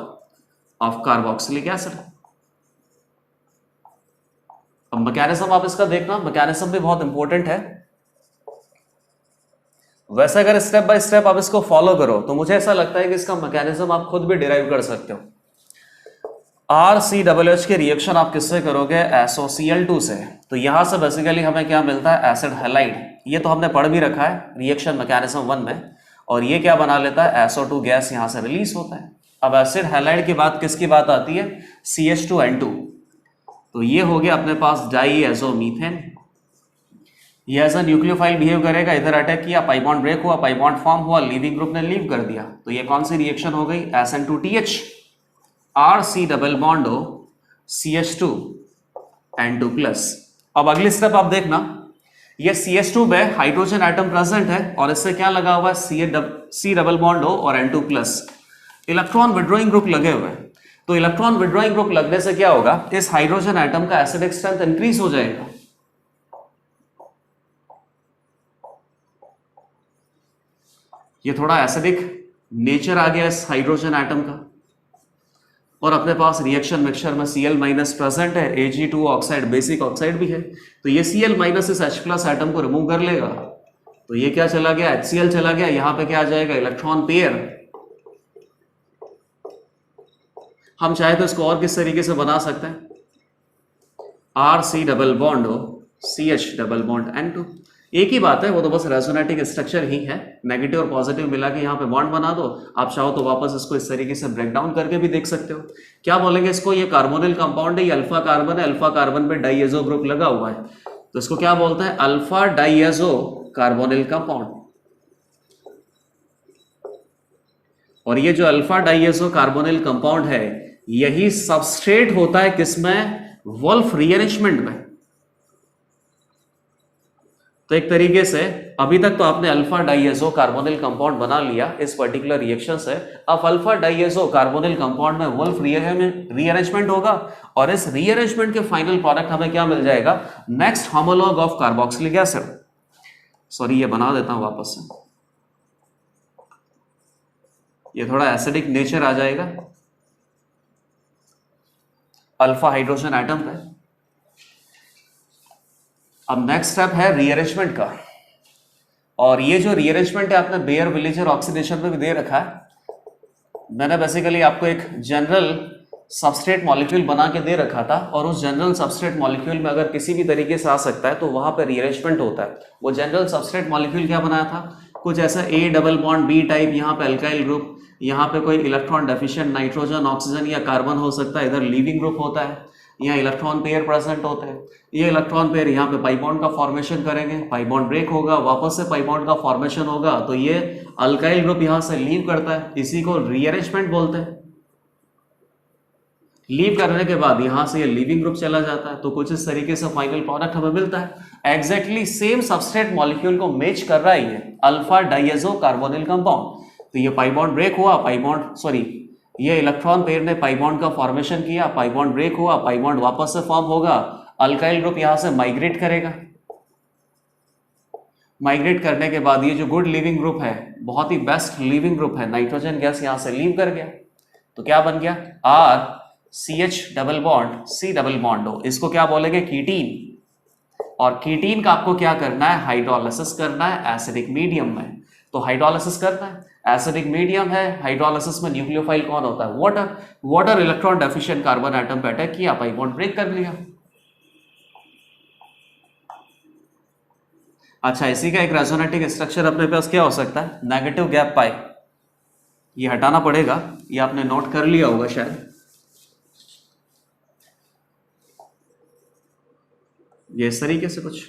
of carboxylic acid. अब मैकेनिज्म आप इसका देखना, मैकेनिज्म भी बहुत इंपॉर्टेंट है। वैसे अगर स्टेप बाय स्टेप आप इसको फॉलो करो तो मुझे ऐसा लगता है कि इसका मैकेनिज्म आप खुद भी डिराइव कर सकते हो। RCHH के रिएक्शन आप किससे करोगे, SOCl2 से। तो यहां से बेसिकली हमें क्या मिलता है, एसिड हैलाइड। ये तो हमने पढ़ भी रखा है रिएक्शन मैकेनिज्म 1 में। और ये क्या बना लेता है, SO2 गैस यहां से रिलीज होता है। अब एसिड हैलाइड के बाद किसकी बात आती है, CH2N2। तो ये हो गया अपने पास डाइएजोमीथेन। ये एज अ न्यूक्लियोफाइल बिहेव करेगा, इधर अटैक किया, पाई बॉन्ड ब्रेक हुआ, पाई बॉन्ड फॉर्म हुआ, लीविंग ग्रुप ने लीव कर दिया, तो ये कौन सी रिएक्शन हो गई? SN2TH, RC डबल बॉन्ड हो CH2 N2 प्लस। अब अगली स्टेप आप देखना, ये CH2 में हाइड्रोजन एटम प्रेजेंट है और इससे क्या लगा हुआ है? C डबल बॉन्ड हो और N2 plus, electron withdrawing group लगे हुए हैं। तो इलेक्ट्रॉन विड्रॉइंग ग्रुप लगने से क्या होगा? इस हाइड्रोजन एटम का एसिडिक स्ट्रेंथ इंक्रीज हो जाएगा। ये थोड़ा एसिडिक नेचर आ गया इस हाइड्रोजन एटम का, और अपने पास रिएक्शन मिक्सचर में Cl माइनस प्रेजेंट है, Ag2 ऑक्साइड बेसिक ऑक्साइड भी है, तो ये Cl माइनस इस H प्लस एटम को रिमूव कर लेगा, तो ये क्या चला गया? HCl चला गया। यहां पे क्या आ जाएगा? Electron pair. हम चाहे तो इसको और किस तरीके से बना सकते हैं? RC डबल बॉन्ड हो CH डबल बॉन्ड N2, एक ही बात है, वो तो बस रेजोनेटिक स्ट्रक्चर ही है। नेगेटिव और पॉजिटिव मिला के यहाँ पे बॉन्ड बना दो। आप चाहो तो वापस इसको इस तरीके से ब्रेक डाउन करके भी देख सकते हो। क्या बोलेंगे इसको? ये कार्बोनिल कंपाउंड है, ये अल्फा कार्बन है, अल्फा कार्बन पे डाइएजो ग्रुप लगा हुआ है, तो इसको क्या बोलते हैं? Alpha diazo carbonyl compound. और ये जो अल्फा डाइएजो कार्बोनिल कंपाउंड है, यही सबस्ट्रेट होता है किसमें? वुल्फ रीअरेंजमेंट में। तो एक तरीके से अभी तक तो आपने अल्फा डाइएजो कार्बोनिल कंपाउंड बना लिया इस पर्टिकुलर रिएक्शन से। अब अल्फा डाइएजो कार्बोनिल कंपाउंड में वुल्फ रीअरेंजमेंट होगा, और इस रीअरेंजमेंट के फाइनल प्रोडक्ट हमें क्या मिल जाएगा? Next homologue of carboxylic acid. Sorry, ये बना देता हूं वापस से, ये थोड़ा एसिडिक नेचर आ जाएगा अल्फा हाइड्रोजन एटम पे। अब नेक्स्ट स्टेप है रीअरेंजमेंट का, और ये जो रीअरेंजमेंट है आपने बेयर विलेजर ऑक्सीडेशन में भी दे रखा है। मैंने बेसिकली आपको एक जनरल सबस्ट्रेट मॉलिक्यूल बना के दे रखा था, और उस जनरल सबस्ट्रेट मॉलिक्यूल में अगर किसी भी तरीके से आ सकता है तो वहां पर रीअरेंजमेंट होता है। वो जनरल सबस्ट्रेट मॉलिक्यूल क्या बनाया था? कुछ ऐसा A double bond B type, यहाँ पे अल्काइल ग्रुप, यहाँ पे कोई इलेक्ट्रॉन डेफिशिएंट नाइट्रोजन, ऑक्सीजन या कार्बन हो सकता है, इधर लीविंग ग्रुप होता है, यहाँ इलेक्ट्रॉन पेयर प्रेजेंट होते हैं। ये इलेक्ट्रॉन पेयर यहाँ पे पाई बॉन्ड का फॉर्मेशन करेंगे, पाई बॉन्ड ब्रेक होगा, वापस से पाई बॉन्ड का फॉर्मेशन होगा, तो ये अल्काइल ग्रुप यहाँ से लीव करता है, इसी को रीअरेंजमेंट बोलते हैं। लीव करने के बाद यहाँ से ये लीविंग ग्रुप चला जाता है, तो कुछ इस तरीके से फाइनल प्रोडक्ट हमें मिलता है। एग्जैक्टली सेम सबस्ट्रेट मॉलिक्यूल को मैच कर रहा है ये अल्फा डाइएजो कार्बोनिल कंपाउंड। तो ये पाई बॉन्ड ब्रेक हुआ, ये इलेक्ट्रॉन पेयर ने पाई बॉन्ड का फॉर्मेशन किया, पाई बॉन्ड ब्रेक हुआ, पाई बॉन्ड वापस से फॉर्म होगा, अल्काइल ग्रुप यहां से माइग्रेट करेगा। माइग्रेट करने के बाद ये जो गुड लिविंग ग्रुप है, बहुत ही बेस्ट लिविंग ग्रुप है, नाइट्रोजन गैस यहां से लीव कर गया, तो क्या बन गया? RCH double bond C double bond हो, इसको क्या बोलेंगे? कीटीन। और कीटीन का आपको क्या करना है? हाइड्रोलाइसिस करना है एसिडिक मीडियम में। तो हाइड्रोलाइसिस करना है, एसिडिक मीडियम है, हाइड्रोलाइसिस में न्यूक्लियोफाइल कौन होता है? Water. Water electron deficient carbon atom पे अटैक किया, पाई बॉन्ड ब्रेक कर लिया। अच्छा, इसी का एक रेजोनेटिक स्ट्रक्चर अपने पास क्या हो सकता है? नेगेटिव गैप पाई, ये हटाना पड़ेगा, ये आपने नोट कर लिया होगा शायद। ये इस तरीके से कुछ,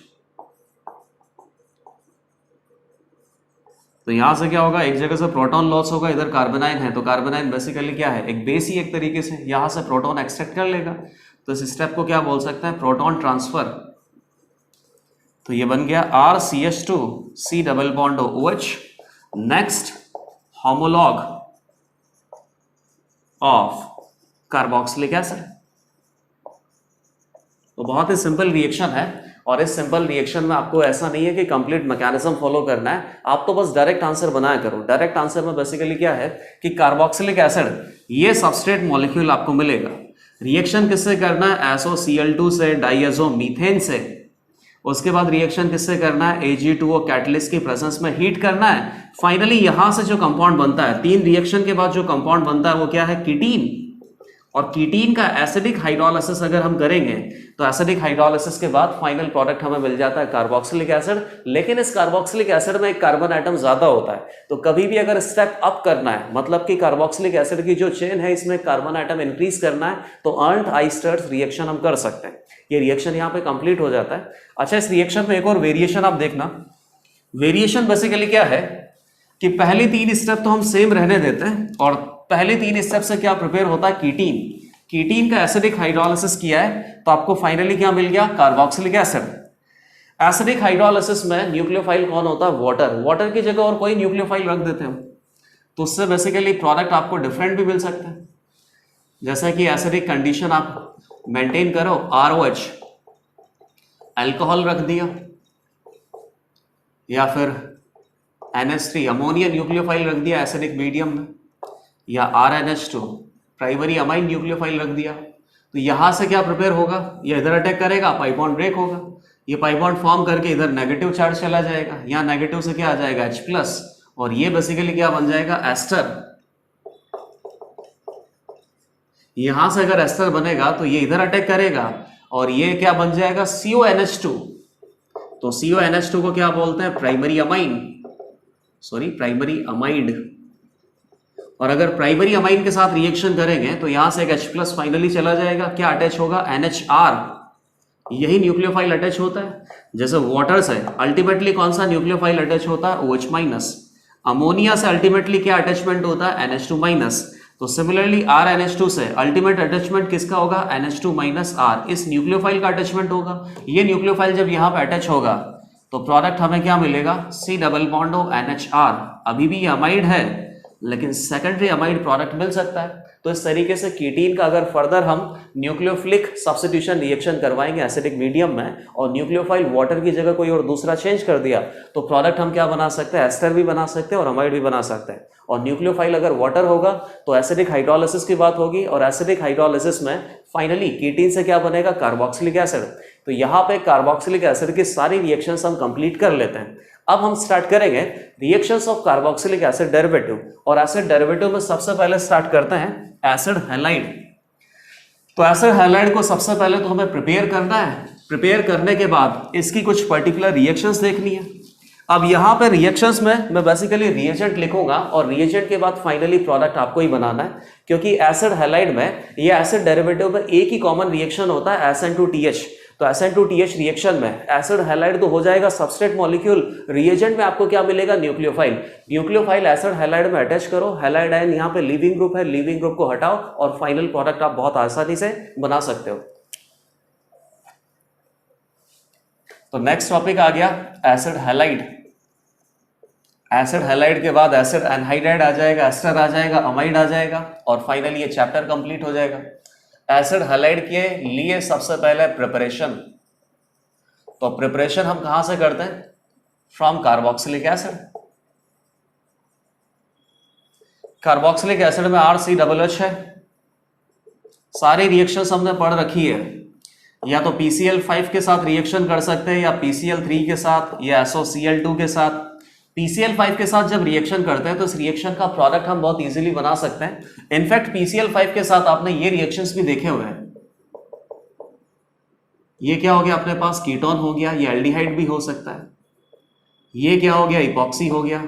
तो यहां से क्या होगा? एक जगह से प्रोटॉन लॉस होगा, इधर कार्बोनाइन है, तो कार्बोनाइन बेसिकली क्या है? एक बेस ही एक तरीके से, यहां से प्रोटॉन एक्सट्रैक्ट कर लेगा, तो इस स्टेप को क्या बोल सकते हैं? Proton transfer. तो ये बन गया RCH2 C double bond OH, next homologue of carboxylic acid. तो बहुत ही सिंपल रिएक्शन है, और इस सिंपल रिएक्शन में आपको ऐसा नहीं है कि कंप्लीट मैकेनिज्म फॉलो करना है, आप तो बस डायरेक्ट आंसर बनाया करो। डायरेक्ट आंसर में बेसिकली क्या है कि कार्बोक्सिलिक एसिड ये सबस्ट्रेट मॉलिक्यूल आपको मिलेगा। रिएक्शन किससे करना है? SOCl2 से, डाइएजो मीथेन से। उसके बाद रिएक्शन किससे करना है? Ag2O कैटलिस्ट की प्रेजेंस में हीट करना है। फाइनली यहां से जो कंपाउंड बनता है, 3 रिएक्शन के बाद जो कंपाउंड बनता है वो क्या है? कीटीन। और कीटीन का एसिडिक हाइड्रोलाइसिस अगर हम करेंगे तो एसिडिक हाइड्रोलाइसिस के बाद फाइनल प्रोडक्ट हमें मिल जाता है कार्बोक्सिलिक एसिड। लेकिन इस कार्बोक्सिलिक एसिड में एक कार्बन एटम ज्यादा होता है, तो कभी भी अगर स्टेप अप करना है, मतलब कि कार्बोक्सिलिक एसिड की जो चेन है इसमें कार्बन एटम इंक्रीज करना है, तो अर्नट आइस्टर्स रिएक्शन हम कर सकते हैं। ये रिएक्शन यहाँ पे कंप्लीट हो जाता है। अच्छा, इस रिएक्शन में एक और वेरिएशन आप देखना। वेरिएशन बेसिकली क्या है कि पहली 3 स्टेप तो हम सेम रहने देते हैं, और पहले 3 स्टेप से क्या प्रिपेयर होता है, कीटीन। कीटीन का एसिडिक हाइड्रोलाइसिस किया है तो आपको फाइनली क्या मिल गया, कार्बोक्सिलिक एसिड। एसिडिक हाइड्रोलाइसिस में न्यूक्लियोफाइल कौन होता है, वाटर। वाटर की जगह और कोई न्यूक्लियोफाइल रख देते हैं हम, तो उससे बेसिकली प्रोडक्ट आपको डिफरेंट भी मिल सकता है। जैसा कि एसिडिक कंडीशन आप मेंटेन करो, ROH अल्कोहल रख दिया, या फिर NH3 अमोनिया न्यूक्लियोफाइल रख दिया एसिडिक मीडियम में, या RNH2 प्राइमरी अमाइन न्यूक्लियोफाइल रख दिया, तो यहां से क्या प्रिपेयर होगा, ये इधर अटैक करेगा, पाई बॉन्ड ब्रेक होगा, ये पाई बॉन्ड फॉर्म करके इधर नेगेटिव चार्ज चला जाएगा, यहाँ नेगेटिव से क्या आ जाएगा, H+, और ये बेसिकली क्या बन जाएगा, एस्टर। यहां से अगर एस्टर बनेगा तो ये इधर अटैक करेगा और ये क्या बन जाएगा, CONH2। तो CONH2 को क्या बोलते हैं, प्राइमरी अमाइन, प्राइमरी अमाइड। और अगर प्राइमरी अमाइन के साथ रिएक्शन करेंगे तो यहां से एक H+ फाइनली चला जाएगा, क्या अटैच होगा, NHR। यही न्यूक्लियोफाइल अटैच होता है। जैसे वाटर से अल्टीमेटली कौन सा न्यूक्लियोफाइल अटैच होता है, OH-। अमोनिया से अल्टीमेटली क्या अटैचमेंट होता है, NH2-। तो सिमिलरली RNH2 से अल्टीमेट अटैचमेंट किसका होगा, NH2-R। इस न्यूक्लियोफाइल का अटैचमेंट होगा। ये न्यूक्लियोफाइल जब यहाँ पे अटैच होगा तो प्रोडक्ट हमें क्या मिलेगा, C डबल बॉन्ड NHR। अभी भी ये अमाइड है लेकिन सेकेंडरी अमाइड प्रोडक्ट मिल सकता है। तो इस तरीके से कीटीन का अगर फर्दर हम न्यूक्लियोफिलिक सब्स्टिट्यूशन रिएक्शन करवाएंगे एसिडिक मीडियम में, और न्यूक्लियोफाइल वाटर की जगह कोई और दूसरा चेंज कर दिया, तो प्रोडक्ट हम क्या बना सकते हैं, एस्टर भी बना सकते हैं और अमाइड भी बना सकते हैं। और न्यूक्लियोफाइल अगर वाटर होगा तो एसिडिक हाइड्रोलाइसिस की बात होगी, और एसिडिक हाइड्रोलाइसिस में फाइनली कीटीन से क्या बनेगा, कार्बोक्सिलिक एसिड। तो यहाँ पे कार्बोक्सिलिक एसिड की सारी रिएक्शंस हम कंप्लीट कर लेते हैं। अब हम स्टार्ट करेंगे reactions of carboxylic acid derivative, और एसिड डेरिवेटिव में सबसे पहले स्टार्ट करते हैं एसिड हैलाइड। तो एसिड हैलाइड को सबसे पहले तो हमें प्रिपेयर करना है। प्रिपेयर करने के बाद इसकी कुछ पर्टिकुलर रिएक्शंस देखनी है। अब यहाँ पे रिएक्शंस में मैं बेसिकली रिएजेंट लिखूंगा, और रिएजेंट के बाद फाइनली प्रोडक्ट आपको ही बनाना है, क्योंकि एसिड हैलाइड में ये एसिड डेरिवेटिव में एक ही कॉमन रिएक्शन होता है, SN2TH। तो SN2TH रिएक्शन में एसिड हैलाइड तो हो जाएगा सबस्ट्रेट मॉलिक्यूल, रिएजेंट में आपको क्या मिलेगा, न्यूक्लियोफाइल। न्यूक्लियोफाइल एसिड हैलाइड में अटैच करो, हैलाइड आयन यहाँ पे लीविंग ग्रुप है, लीविंग ग्रुप को हटाओ और फाइनल प्रोडक्ट आप बहुत आसानी से बना सकते हो। तो नेक्स्ट टॉपिक आ गया एसिड हैलाइड। एसिड हैलाइड के बाद एसिड एनहाइड्राइड आ जाएगा, एस्टर आ जाएगा, अमाइड आ जाएगा, और फाइनली ये चैप्टर कंप्लीट हो जाएगा। एसिड हैलाइड के लिए सबसे पहले प्रिपरेशन। तो प्रिपरेशन हम कहां से करते हैं, from carboxylic acid. Carboxylic acid में RCOOH है। सारी रिएक्शंस हमने पढ़ रखी है, या तो PCl5 के साथ रिएक्शन कर सकते हैं, या PCl3 के साथ, या SOCl2 के साथ। PCl5 के साथ जब रिएक्शन करते हैं तो इस रिएक्शन का प्रोडक्ट हम बहुत इजीली बना सकते हैं। इनफैक्ट PCl5 के साथ आपने ये रिएक्शंस भी देखे हुए हैं। ये क्या हो गया अपने पास, कीटोन हो गया, ये एल्डिहाइड भी हो सकता है। ये क्या हो गया, इपॉक्सी हो गया।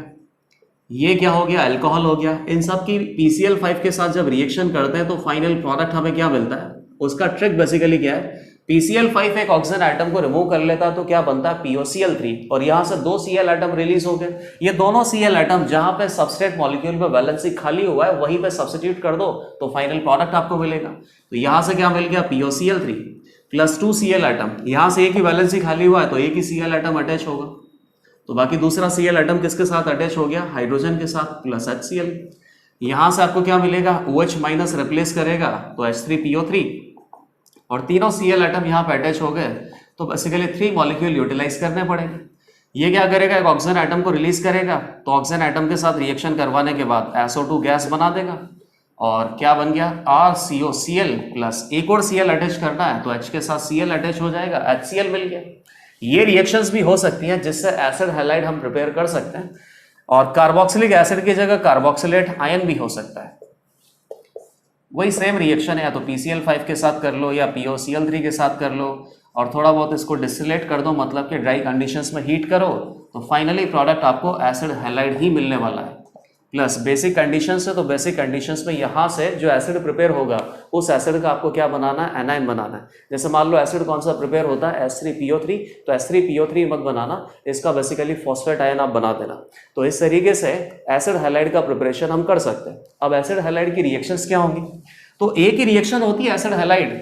ये क्या हो गया, अल्कोहल हो गया। इन सब की PCl5 के साथ जब रिएक्शन करते हैं तो फाइनल प्रोडक्ट हमें क्या मिलता है, उसका ट्रिक बेसिकली क्या है, PCl5 एक ऑक्सीजन एटम को रिमूव कर लेता है तो क्या बनता है, POCl3, और यहां से 2 Cl एटम रिलीज हो गए। ये दोनों Cl एटम जहां पे सबस्ट्रेट मॉलिक्यूल पे वैलेंसी खाली हुआ है वहीं पे सब्स्टिट्यूट कर दो तो फाइनल प्रोडक्ट आपको मिलेगा। तो यहां से क्या मिल गया, POCl3 प्लस 2 Cl एटम। यहां से एक ही वैलेंसी खाली हुआ है तो एक ही Cl एटम अटैच होगा, तो बाकी दूसरा Cl एटम किसके साथ अटैच हो गया, हाइड्रोजन के साथ, प्लस HCl। यहां से आपको क्या मिलेगा, OH- रिप्लेस करेगा तो H3PO3, और तीनों Cl एटम यहाँ पे अटैच हो गए तो बेसिकली 3 मॉलिक्यूल यूटिलाइज करने पड़ेंगे। ये क्या करेगा, एक ऑक्सीजन एटम को रिलीज करेगा, तो ऑक्सीजन एटम के साथ रिएक्शन करवाने के बाद SO2 गैस बना देगा, और क्या बन गया, RCOCl प्लस एक और Cl अटैच करना है तो H के साथ Cl अटैच हो जाएगा, HCl मिल गया। ये रिएक्शंस भी हो सकती हैं जिससे एसिड हैलाइड हम प्रिपेयर कर सकते हैं, और कार्बोक्सिलिक एसिड की जगह कार्बोक्सिलेट आयन भी हो सकता है। वही सेम रिएक्शन है, या तो PCl5 के साथ कर लो या POCl3 के साथ कर लो, और थोड़ा बहुत इसको डिस्टिलेट कर दो, मतलब कि ड्राई कंडीशंस में हीट करो, तो फाइनली प्रोडक्ट आपको एसिड हैलाइड ही मिलने वाला है। प्लस बेसिक कंडीशंस है, तो बेसिक कंडीशंस में यहाँ से जो एसिड प्रिपेयर होगा उस एसिड का आपको क्या बनाना है, एनाइन बनाना है। जैसे मान लो एसिड कौन सा प्रिपेयर होता है, H3PO3, तो H3PO3 मत बनाना, इसका बेसिकली फॉस्फेट आयन आप बना देना। तो इस तरीके से एसिड हैलाइड का प्रिपरेशन हम कर सकते हैं। अब एसिड हैलाइड की रिएक्शंस क्या होंगी, तो एक ही रिएक्शन होती है acid halide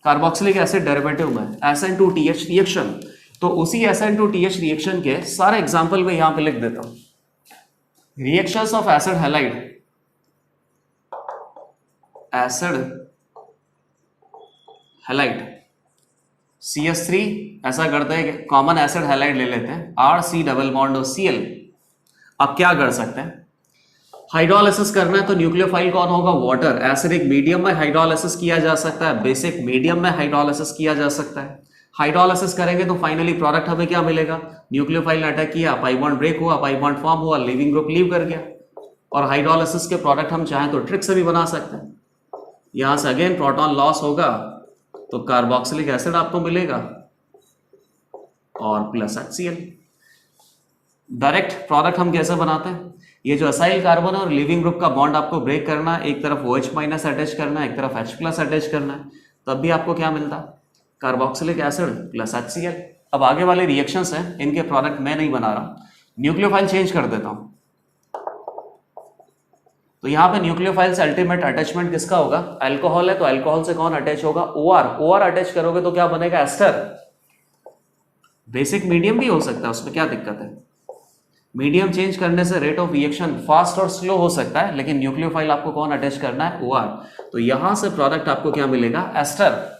carboxylic acid derivative में, SN2TH रिएक्शन। तो उसी SN2TH रिएक्शन के सारे एग्जाम्पल में यहाँ पे लिख देता हूँ। Reactions of acid halide, acid halide CH3, ऐसा करते हैं कॉमन एसिड हैलाइड ले लेते हैं, RC डबल बॉन्ड Cl। अब क्या कर सकते हैं, हाइड्रोलाइसिस करना है तो न्यूक्लियोफाइल कौन होगा, वाटर। एसिडिक मीडियम में हाइड्रोलाइसिस किया जा सकता है, बेसिक मीडियम में हाइड्रोलाइसिस किया जा सकता है। हाइड्रोलाइसिस करेंगे तो फाइनली प्रोडक्ट हमें क्या मिलेगा, न्यूक्लियोफाइल ने अटैक किया, पाई बॉन्ड ब्रेक हुआ, पाई बॉन्ड फॉर्म हुआ, लीविंग ग्रुप लीव कर गया। और हाइड्रोलाइसिस के प्रोडक्ट हम चाहें तो ट्रिक से भी बना सकते हैं। यहां से अगेन प्रोटॉन लॉस होगा तो कार्बोक्सिलिक एसिड आपको मिलेगा और प्लस HCl। डायरेक्ट प्रोडक्ट हम कैसे बनाते हैं, ये जो असाइल कार्बन है और लिविंग ग्रुप का बॉन्ड आपको ब्रेक करना है, एक तरफ OH- अटैच करना है, एक तरफ H+ अटैच करना है, तब भी आपको क्या मिलता है, कार्बोक्सिलिक एसिड प्लस HCl। अब आगे वाले रिएक्शंस हैं, इनके प्रोडक्ट मैं नहीं बना रहा, न्यूक्लियोफाइल चेंज कर देता हूं। तो यहाँ पे न्यूक्लियोफाइल से अल्टीमेट अटैचमेंट किसका होगा, अल्कोहल है, तो अल्कोहल से कौन अटैच होगा, OR अटैच करोगे तो क्या बनेगा, एस्टर। बेसिक मीडियम भी हो सकता है, उसमें क्या दिक्कत है। मीडियम चेंज करने से रेट ऑफ रिएक्शन फास्ट और स्लो हो सकता है, लेकिन न्यूक्लियोफाइल आपको कौन अटैच करना है, OR। तो यहां से प्रोडक्ट आपको क्या मिलेगा, एस्टर।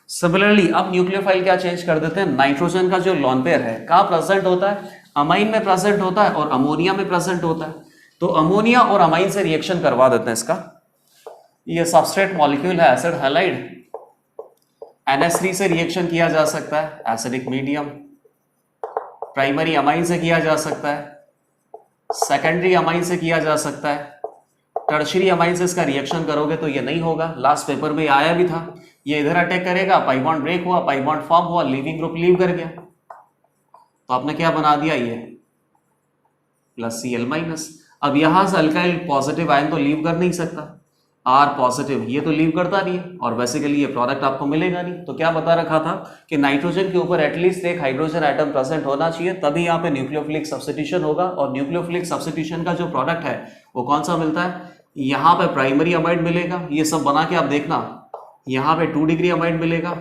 सिमिलरली अब न्यूक्लियोफाइल क्या चेंज कर देते हैं, नाइट्रोजन का जो लोन पेयर है कहां प्रेजेंट होता है, अमाइन में प्रेजेंट होता है और अमोनिया में प्रेजेंट होता है। तो अमोनिया और अमाइन से रिएक्शन करवा देते हैं इसका। ये सबस्ट्रेट मॉलिक्यूल है एसिड हैलाइड, NH3 से रिएक्शन किया जा सकता है, एसिडिक मीडियम। प्राइमरी अमाइन से किया जा सकता है, सेकेंडरी अमाइन से किया जा सकता है, टर्शरी अमाइन से इसका रिएक्शन करोगे तो ये नहीं होगा। लास्ट पेपर में आया भी था, ये इधर अटैक करेगा, पाई बॉन्ड ब्रेक हुआ, पाई बॉन्ड फॉर्म हुआ, लीविंग ग्रुप लीव कर गया, तो आपने क्या बना दिया, ये प्लस Cl-। अब यहां से अल्काइल पॉजिटिव आयन तो लीव कर नहीं सकता, R पॉजिटिव ये तो लीव करता नहीं है, और बेसिकली ये प्रोडक्ट आपको मिलेगा नहीं। तो क्या बता रखा था कि नाइट्रोजन के ऊपर एटलीस्ट एक हाइड्रोजन एटम प्रेजेंट होना चाहिए, तभी यहाँ पे न्यूक्लियोफिलिक सब्स्टिट्यूशन होगा। और न्यूक्लियोफिलिक सब्स्टिट्यूशन का जो प्रोडक्ट है वो कौन सा मिलता है, यहाँ पे प्राइमरी अमाइड मिलेगा, ये सब बना के आप देखना, यहाँ पे 2 डिग्री अमाइड मिलेगा,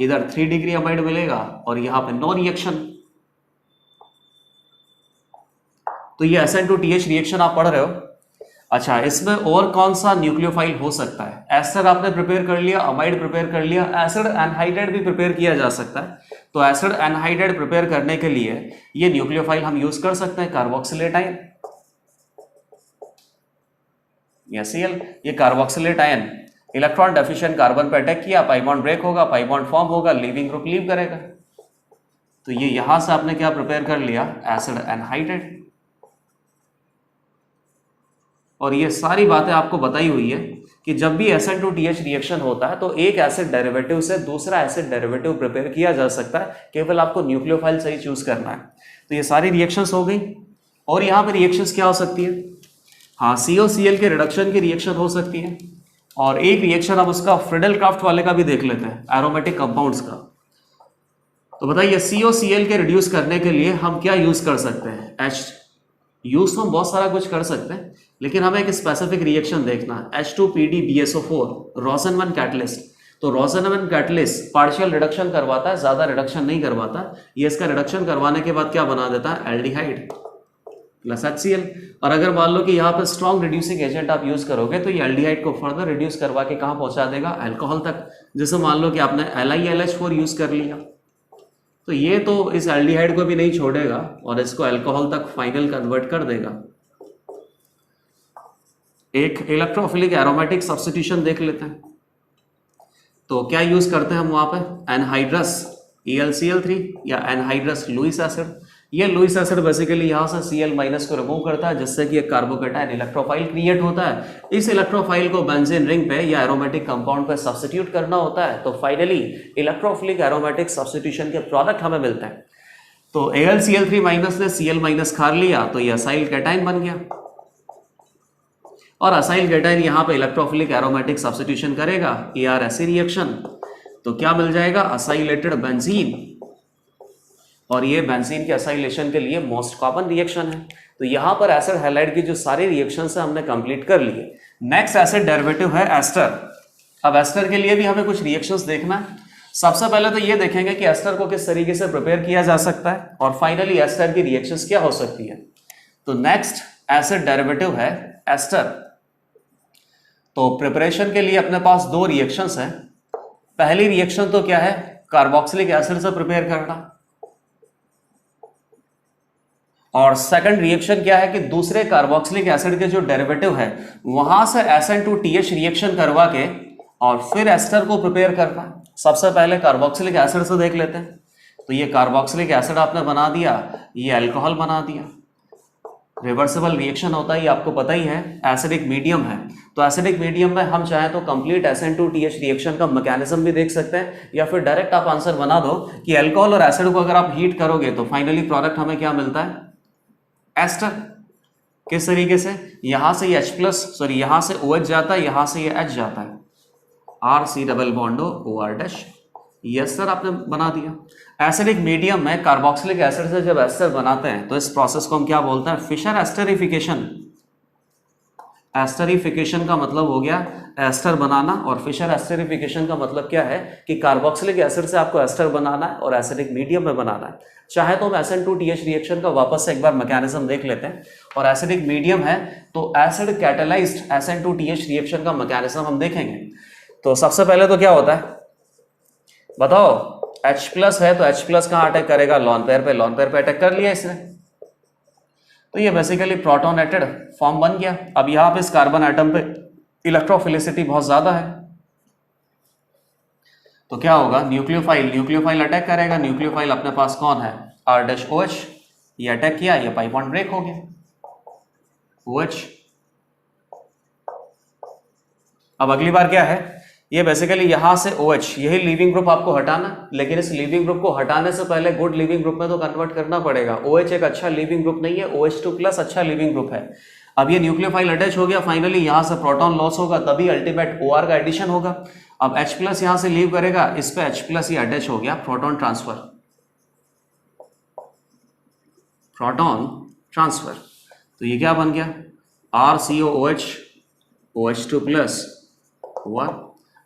इधर 3 डिग्री अमाइड मिलेगा, और यहाँ पे नो रिएक्शन। तो ये SN2TH रिएक्शन आप पढ़ रहे हो। अच्छा, इसमें और कौन सा न्यूक्लियोफाइल हो सकता है, एस्टर आपने प्रिपेयर कर लिया, अमाइड प्रिपेयर कर लिया, एसिड एनहाइड्राइड भी प्रिपेयर किया जा सकता है। तो एसिड एनहाइड्राइड प्रिपेयर करने के लिए ये न्यूक्लियोफाइल हम यूज कर सकते हैं, कार्बोक्सिलेट आयन या Cl। ये carboxylate ion electron deficient carbon पे अटैक किया, पाई बॉन्ड ब्रेक होगा, पाई बॉन्ड फॉर्म होगा, लीविंग ग्रुप लीव करेगा। तो ये यहां से आपने क्या प्रिपेयर कर लिया, एसिड एनहाइड्राइड। और ये सारी बातें आपको बताई हुई है कि जब भी SN2TH रिएक्शन होता है तो एक एसिड डेरिवेटिव से दूसरा एसिड डेरिवेटिव प्रिपेयर किया जा सकता है, केवल आपको न्यूक्लियोफाइल सही चूज करना है। तो ये सारी रिएक्शंस हो गई। और यहाँ पे रिएक्शंस क्या हो सकती है, हाँ, COCl के रिडक्शन की रिएक्शन हो सकती है। और एक रिएक्शन अब उसका फ्रीडल क्राफ्ट वाले का भी देख लेते हैं, एरोमेटिक कंपाउंड्स का। तो बताइए COCl के रिड्यूस करने के लिए हम क्या यूज कर सकते हैं, H। यूज तो हम बहुत सारा कुछ कर सकते हैं, लेकिन हमें एक स्पेसिफिक रिएक्शन देखना है, H2PDBSO4 रोसेनवन कैटलिस्ट। तो रोसेनवन कैटलिस्ट पार्शियल रिडक्शन करवाता है, ज्यादा रिडक्शन नहीं करवाता। ये इसका रिडक्शन करवाने के बाद क्या बना देता है, एल्डिहाइड प्लस HCl। और अगर मान लो कि यहाँ पर स्ट्रॉन्ग रिड्यूसिंग एजेंट आप यूज करोगे तो ये एल्डिहाइड को फर्दर रिड्यूस करवा के कहाँ पहुंचा देगा, अल्कोहल तक। जैसे मान लो कि आपने LiLH4 यूज कर लिया, तो ये तो इस एल्डिहाइड को भी नहीं छोड़ेगा और इसको अल्कोहल तक फाइनल कन्वर्ट कर देगा। एक इलेक्ट्रोफिलिक एरोमेटिक सब्स्टिट्यूशन देख लेते हैं। तो क्या यूज करते हैं हम वहां पे, एनहाइड्रस ElCl3 या एनहाइड्रस लुईस एसिड। ये लुईस एसिड बेसिकली यहाँ से Cl माइनस को रिमूव करता है, जिससे कि एक कार्बोकेटायन इलेक्ट्रोफाइल क्रिएट होता है। इस इलेक्ट्रोफाइल को बेंजीन रिंग पे या एरोमेटिक कंपाउंड पे सब्स्टिट्यूट करना होता है, तो फाइनली इलेक्ट्रोफिलिक एरोमेटिक सब्स्टिट्यूशन के प्रोडक्ट हमें मिलते हैं। तो AlCl3 माइनस ने Cl माइनस खा लिया, तो ये असाइल कैटायन बन गया, और असाइल कैटायन यहाँ पे इलेक्ट्रोफिलिक एरोमेटिक सब्स्टिट्यूशन करेगा, AR रिएक्शन, तो क्या मिल जाएगा, असाइलेटेड बेंजीन, और ये बेंजीन के असाइलेशन के लिए मोस्ट कॉमन रिएक्शन है। तो यहाँ पर एसिड हैलाइड की जो सारी रिएक्शन है हमने कंप्लीट कर लिए। नेक्स्ट एसिड डेरिवेटिव है एस्टर। अब एस्टर के लिए भी हमें कुछ रिएक्शंस देखना है। सबसे पहले तो ये देखेंगे कि एस्टर को किस तरीके से प्रिपेयर किया जा सकता है, और फाइनली एस्टर की रिएक्शंस क्या हो सकती है। तो नेक्स्ट एसिड डेरिवेटिव है एस्टर। तो प्रिपरेशन के लिए अपने पास दो रिएक्शंस हैं। पहली रिएक्शन तो क्या है, कार्बोक्सिलिक एसिड से प्रिपेयर करना, और सेकंड रिएक्शन क्या है कि दूसरे कार्बोक्सिलिक एसिड के जो डेरिवेटिव है वहां से SN2TH रिएक्शन करवा के और फिर एस्टर को प्रिपेयर करना। सबसे पहले कार्बोक्सिलिक एसिड से देख लेते हैं। तो ये कार्बोक्सिलिक एसिड आपने बना दिया, ये अल्कोहल बना दिया। रिवर्सिबल रिएक्शन होता है, ये आपको पता ही है। एसिडिक मीडियम है, तो एसिडिक मीडियम में हम चाहें तो कंप्लीट SN2TH रिएक्शन का मैकेनिज्म भी देख सकते हैं, या फिर डायरेक्ट आप आंसर बना दो कि अल्कोहल और एसिड को अगर आप हीट करोगे तो फाइनली प्रोडक्ट हमें क्या मिलता है, एस्टर। किस तरीके से, यहां से ये यहां से OH जाता है, यहां से ये H जाता है, RC double bond OR dash, ये एस्टर आपने बना दिया। एसिडिक मीडियम में कार्बोक्सिलिक एसिड से जब एस्टर बनाते हैं तो इस प्रोसेस को हम क्या बोलते हैं, फिशर एस्टरिफिकेशन। एस्टरिफिकेशन का मतलब हो गया एस्टर बनाना, और फिशर एस्टरिफिकेशन का मतलब क्या है कि कार्बोक्सिलिक एसिड से आपको एस्टर बनाना है और एसिडिक मीडियम में बनाना है। चाहे तो हम SN2TH रिएक्शन का वापस से एक बार मैकेनिज्म देख लेते हैं, और एसिडिक मीडियम है तो एसिड कैटेलाइज्ड SN2TH रिएक्शन का मैकेनिज्म हम देखेंगे। तो सबसे पहले तो क्या होता है बताओ, H+ है तो H+ कहाँ अटैक करेगा, लॉन पेयर पे, लॉन पेयर पे अटैक कर लिया इसने, तो ये बेसिकली प्रोटोनेटेड फॉर्म बन गया। अब यहाँ पे इस कार्बन एटम पे इलेक्ट्रोफिलिसिटी बहुत ज्यादा है, तो क्या होगा, न्यूक्लियोफाइल अटैक करेगा। न्यूक्लियोफाइल अपने पास कौन है, R-OH, ये अटैक किया, ये पाई बॉन्ड ब्रेक हो गया, OH। अब अगली बार क्या है, ये बेसिकली यहां से OH, यही लीविंग ग्रुप आपको हटाना, लेकिन इस लीविंग ग्रुप को हटाने से पहले गुड लीविंग ग्रुप में तो कन्वर्ट करना पड़ेगा। OH एक अच्छा लीविंग ग्रुप नहीं है, OH2+ अच्छा लीविंग ग्रुप है। अब ये न्यूक्लियोफाइल अटैच हो गया, फाइनली यहां से प्रोटॉन लॉस होगा, तभी अल्टीमेट OR का एडिशन होगा। अब H+ यहां से लीव करेगा, इस पे H+ ये अटैच हो गया, प्रोटॉन ट्रांसफर, तो ये क्या बन गया, RCOOH OH2+ OR।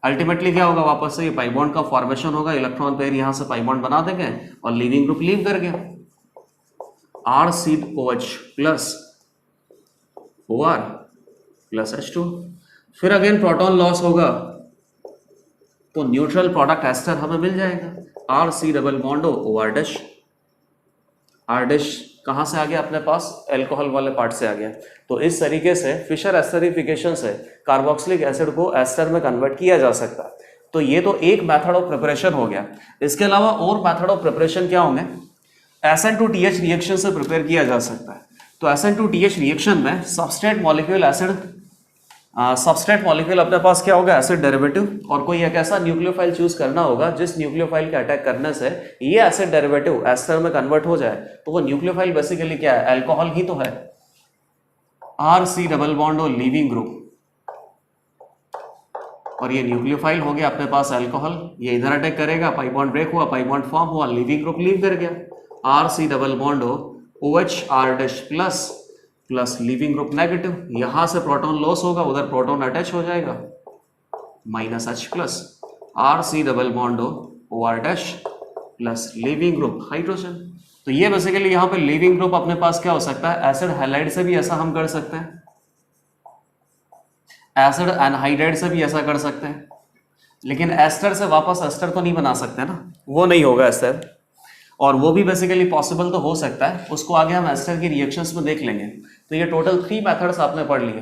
अल्टीमेटली क्या होगा, वापस से ये पाई बॉन्ड का फॉर्मेशन होगा, इलेक्ट्रॉन पेयर यहां से पाई बॉन्ड बना देंगे और लीविंग ग्रुप लीव कर गया, RCOH+ OR + H2। फिर अगेन प्रोटॉन लॉस होगा, तो न्यूट्रल प्रोडक्ट एस्टर हमें मिल जाएगा, RC double bond OR dash. R dash कहां से आ गया, अपने पास अल्कोहल वाले पार्ट से आ गया। तो इस तरीके से फिशर एस्टरिफिकेशन से कार्बोक्सिलिक एसिड को एस्टर में कन्वर्ट किया जा सकता है। तो ये तो एक मेथड ऑफ प्रिपरेशन हो गया। इसके अलावा और मेथड ऑफ प्रिपरेशन क्या होंगे, SN2TH रिएक्शन से प्रिपेयर किया जा सकता है। तो SN2TH रिएक्शन में substrate molecule acid, substrate molecule अपने पास क्या होगा, एसिड डेरिवेटिव, और कोई एक ऐसा न्यूक्लियोफाइल चूज करना होगा जिस न्यूक्लियोफाइल के अटैक करने से ये एसिड डेरिवेटिव एस्टर में कन्वर्ट हो जाए। तो वो न्यूक्लियोफाइल बेसिकली क्या है, अल्कोहल ही तो है, RC डबल बॉन्ड और लीविंग ग्रुप, और ये न्यूक्लियोफाइल हो गया अपने पास अल्कोहल, ये इधर अटैक करेगा, पाई बॉन्ड ब्रेक हुआ, पाई बॉन्ड फॉर्म हुआ, लीविंग ग्रुप लीव कर गया, RC double bond OH R' plus leaving group negative, यहां से प्रोटॉन लॉस होगा, उधर प्रोटॉन अटैच हो जाएगा, -H+, RC double bond OR' plus leaving group hydrogen. तो ये बेसिकली यहाँ पे लीविंग ग्रुप अपने पास क्या हो सकता है, एसिड हैलाइड से भी ऐसा हम कर सकते हैं, एसिड एनहाइड्राइड से भी ऐसा कर सकते हैं, लेकिन एस्टर से वापस एस्टर तो नहीं बना सकते ना, वो नहीं होगा एस्टर, और वो भी बेसिकली पॉसिबल तो हो सकता है, उसको आगे हम एस्टर की रिएक्शंस में देख लेंगे। तो ये टोटल 3 मेथड्स आपने पढ़ लिए,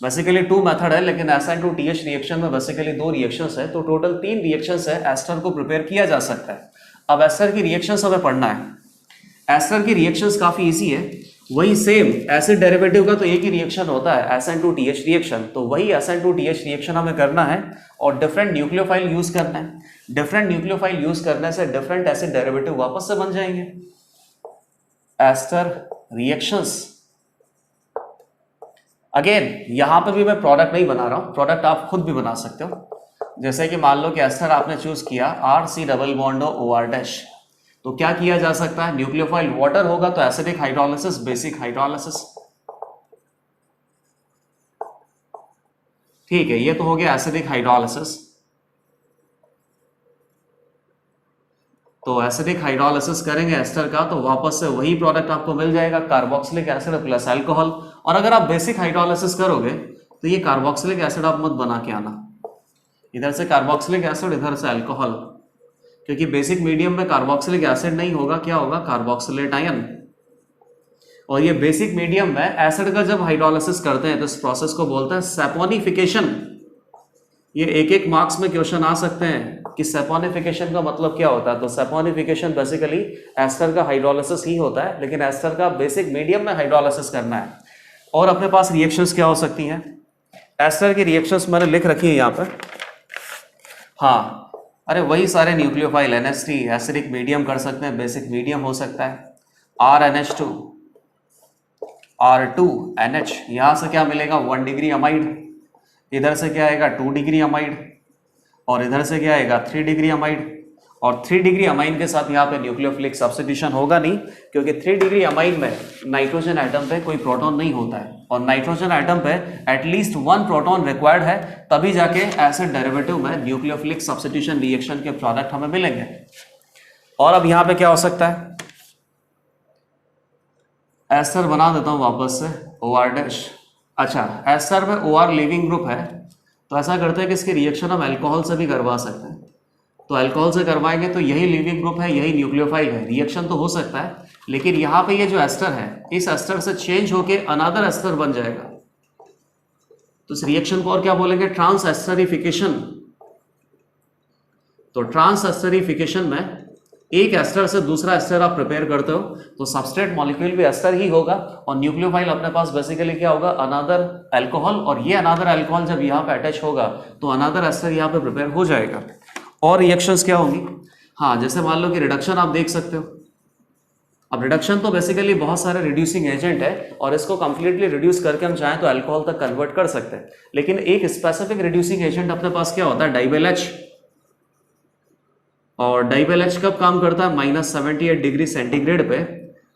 बेसिकली 2 मेथड है, लेकिन SN2TH रिएक्शन में बेसिकली 2 रिएक्शंस है, तो टोटल 3 रिएक्शंस है, एस्टर को प्रिपेयर किया जा सकता है। अब एस्टर की रिएक्शंस हमें पढ़ना है। एस्टर की रिएक्शंस काफी इजी है, वही सेम एसिड डेरिवेटिव का तो एक ही रिएक्शन होता है SN2TH रिएक्शन, तो वही SN2TH रिएक्शन हमें करना है और डिफरेंट न्यूक्लियोफाइल यूज करना है। डिफरेंट न्यूक्लियोफाइल यूज करने से डिफरेंट एसिड डेरिवेटिव वापस से बन जाएंगे। एस्टर रिएक्शंस, अगेन यहां पर भी मैं प्रोडक्ट नहीं बना रहा हूं, प्रोडक्ट आप खुद भी बना सकते हो। जैसे कि मान लो कि एस्टर आपने चूज किया RC डबल बॉन्ड OR-, तो क्या किया जा सकता है, न्यूक्लियोफाइल वाटर होगा तो एसिडिक हाइड्रोलिसिस, बेसिक हाइड्रोलिसिस, ठीक है, ये तो हो गया एसिडिक हाइड्रोलिसिस। तो एसिडिक हाइड्रोलिसिस करेंगे एस्टर का तो वापस से वही प्रोडक्ट आपको मिल जाएगा, कार्बोक्सिलिक एसिड प्लस अल्कोहल। और अगर आप बेसिक हाइड्रोलिसिस करोगे तो ये कार्बोक्सिलिक एसिड आप मत बना के आना, इधर से कार्बोक्सिलिक एसिड इधर से अल्कोहल, क्योंकि बेसिक मीडियम में कार्बोक्सिलिक एसिड नहीं होगा, क्या होगा, कार्बोक्सिलेट आयन। और ये बेसिक मीडियम में एसिड का जब हाइड्रोलिसिस करते हैं तो इस प्रोसेस को बोलते हैं सैपोनिफिकेशन। ये एक एक मार्क्स में क्वेश्चन आ सकते हैं कि सैपोनिफिकेशन का मतलब क्या होता है। तो सैपोनिफिकेशन बेसिकली एस्टर का हाइड्रोलिसिस ही होता है, लेकिन एस्टर का बेसिक मीडियम में हाइड्रोलिसिस करना है। और अपने पास रिएक्शंस क्या हो सकती हैं, एस्टर की रिएक्शंस मैंने लिख रखी है यहाँ पर। हाँ, अरे वही सारे न्यूक्लियोफाइल NH3 एसिडिक मीडियम कर सकते हैं, बेसिक मीडियम हो सकता है RNH2 R2NH, यहां से क्या मिलेगा 1 डिग्री अमाइड, इधर से क्या आएगा 2 डिग्री अमाइड, और इधर से क्या आएगा 3 डिग्री अमाइड। और 3 डिग्री अमाइन के साथ यहाँ पे न्यूक्लियोफिलिक सब्स्टिट्यूशन होगा नहीं, क्योंकि 3 डिग्री अमाइन में नाइट्रोजन एटम पे कोई प्रोटॉन नहीं होता है, और नाइट्रोजन एटम पे एटलीस्ट 1 प्रोटॉन रिक्वायर्ड है, तभी जाके एसिड डेरिवेटिव में न्यूक्लियोफिलिक सब्स्टिट्यूशन रिएक्शन के प्रोडक्ट हमें मिलेंगे। और अब यहाँ पे क्या हो सकता है, एस्टर बना देता हूँ वापस से OR-। अच्छा, एस्टर में OR लिविंग ग्रुप है, तो ऐसा करते हैं कि इसकी रिएक्शन हम अल्कोहल से भी करवा सकते हैं। तो अल्कोहल से करवाएंगे तो यही लिविंग ग्रुप है, यही न्यूक्लियोफाइल है, रिएक्शन तो हो सकता है, लेकिन यहाँ पे ये जो एस्टर है इस एस्टर से चेंज होके अनदर एस्टर बन जाएगा। तो इस रिएक्शन को और क्या बोलेंगे, ट्रांस एस्टरिफिकेशन। तो ट्रांस एस्टरिफिकेशन में एक एस्टर से दूसरा एस्टर आप प्रिपेयर करते हो तो सबस्ट्रेट मॉलिक्यूल भी एस्टर ही होगा, और न्यूक्लियोफाइल अपने पास बेसिकली क्या होगा, अनदर अल्कोहल, और ये अनदर अल्कोहल जब यहाँ पे अटैच होगा तो अनदर एस्टर यहाँ पे प्रिपेयर हो जाएगा। और रिएक्शंस क्या होंगी, हाँ, जैसे मान लो कि रिडक्शन आप देख सकते हो। अब रिडक्शन तो बेसिकली बहुत सारे रिड्यूसिंग एजेंट है, और इसको कंप्लीटली रिड्यूस करके हम चाहें तो अल्कोहल तक कन्वर्ट कर सकते हैं, लेकिन एक स्पेसिफिक रिड्यूसिंग एजेंट अपने पास क्या होता है, डाइबेल-H। और डाइबेल-H कब काम करता है, -78 डिग्री सेंटीग्रेड पे।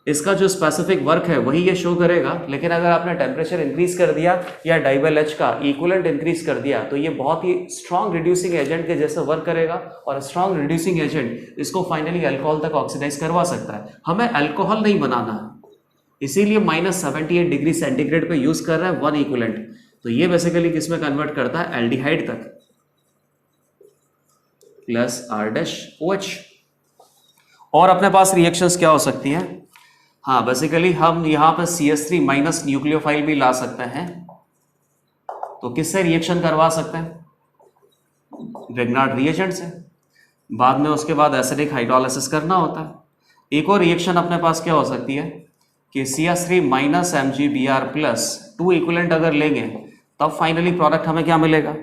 इसका जो स्पेसिफिक वर्क है वही ये शो करेगा, लेकिन अगर आपने टेम्परेचर इंक्रीज कर दिया या डाइबेल-H का इक्विवेलेंट इंक्रीज कर दिया तो ये बहुत ही स्ट्रॉन्ग रिड्यूसिंग एजेंट के जैसे वर्क करेगा, और स्ट्रॉन्ग रिड्यूसिंग एजेंट इसको फाइनली अल्कोहल तक ऑक्सीडाइज करवा सकता है। हमें अल्कोहल नहीं बनाना है, इसीलिए -78 डिग्री सेंटीग्रेड पे यूज कर रहा है 1 इक्विवेलेंट। तो ये बेसिकली किसमें कन्वर्ट करता है, एल्डिहाइड तक, प्लस R-OH। और अपने पास रिएक्शंस क्या हो सकती हैं, हाँ, बेसिकली हम यहाँ पे CH3 माइनस न्यूक्लियोफाइल भी ला सकते हैं। तो किससे रिएक्शन करवा सकते हैं, ग्रिग्नार्ड रिएजेंट से। बाद में उसके बाद एसिडिक हाइड्रोलिसिस करना होता है। एक और रिएक्शन अपने पास क्या हो सकती है कि CH3 minus MgBr plus 2 equivalent अगर लेंगे तब फाइनली प्रोडक्ट हमें क्या मिलेगा।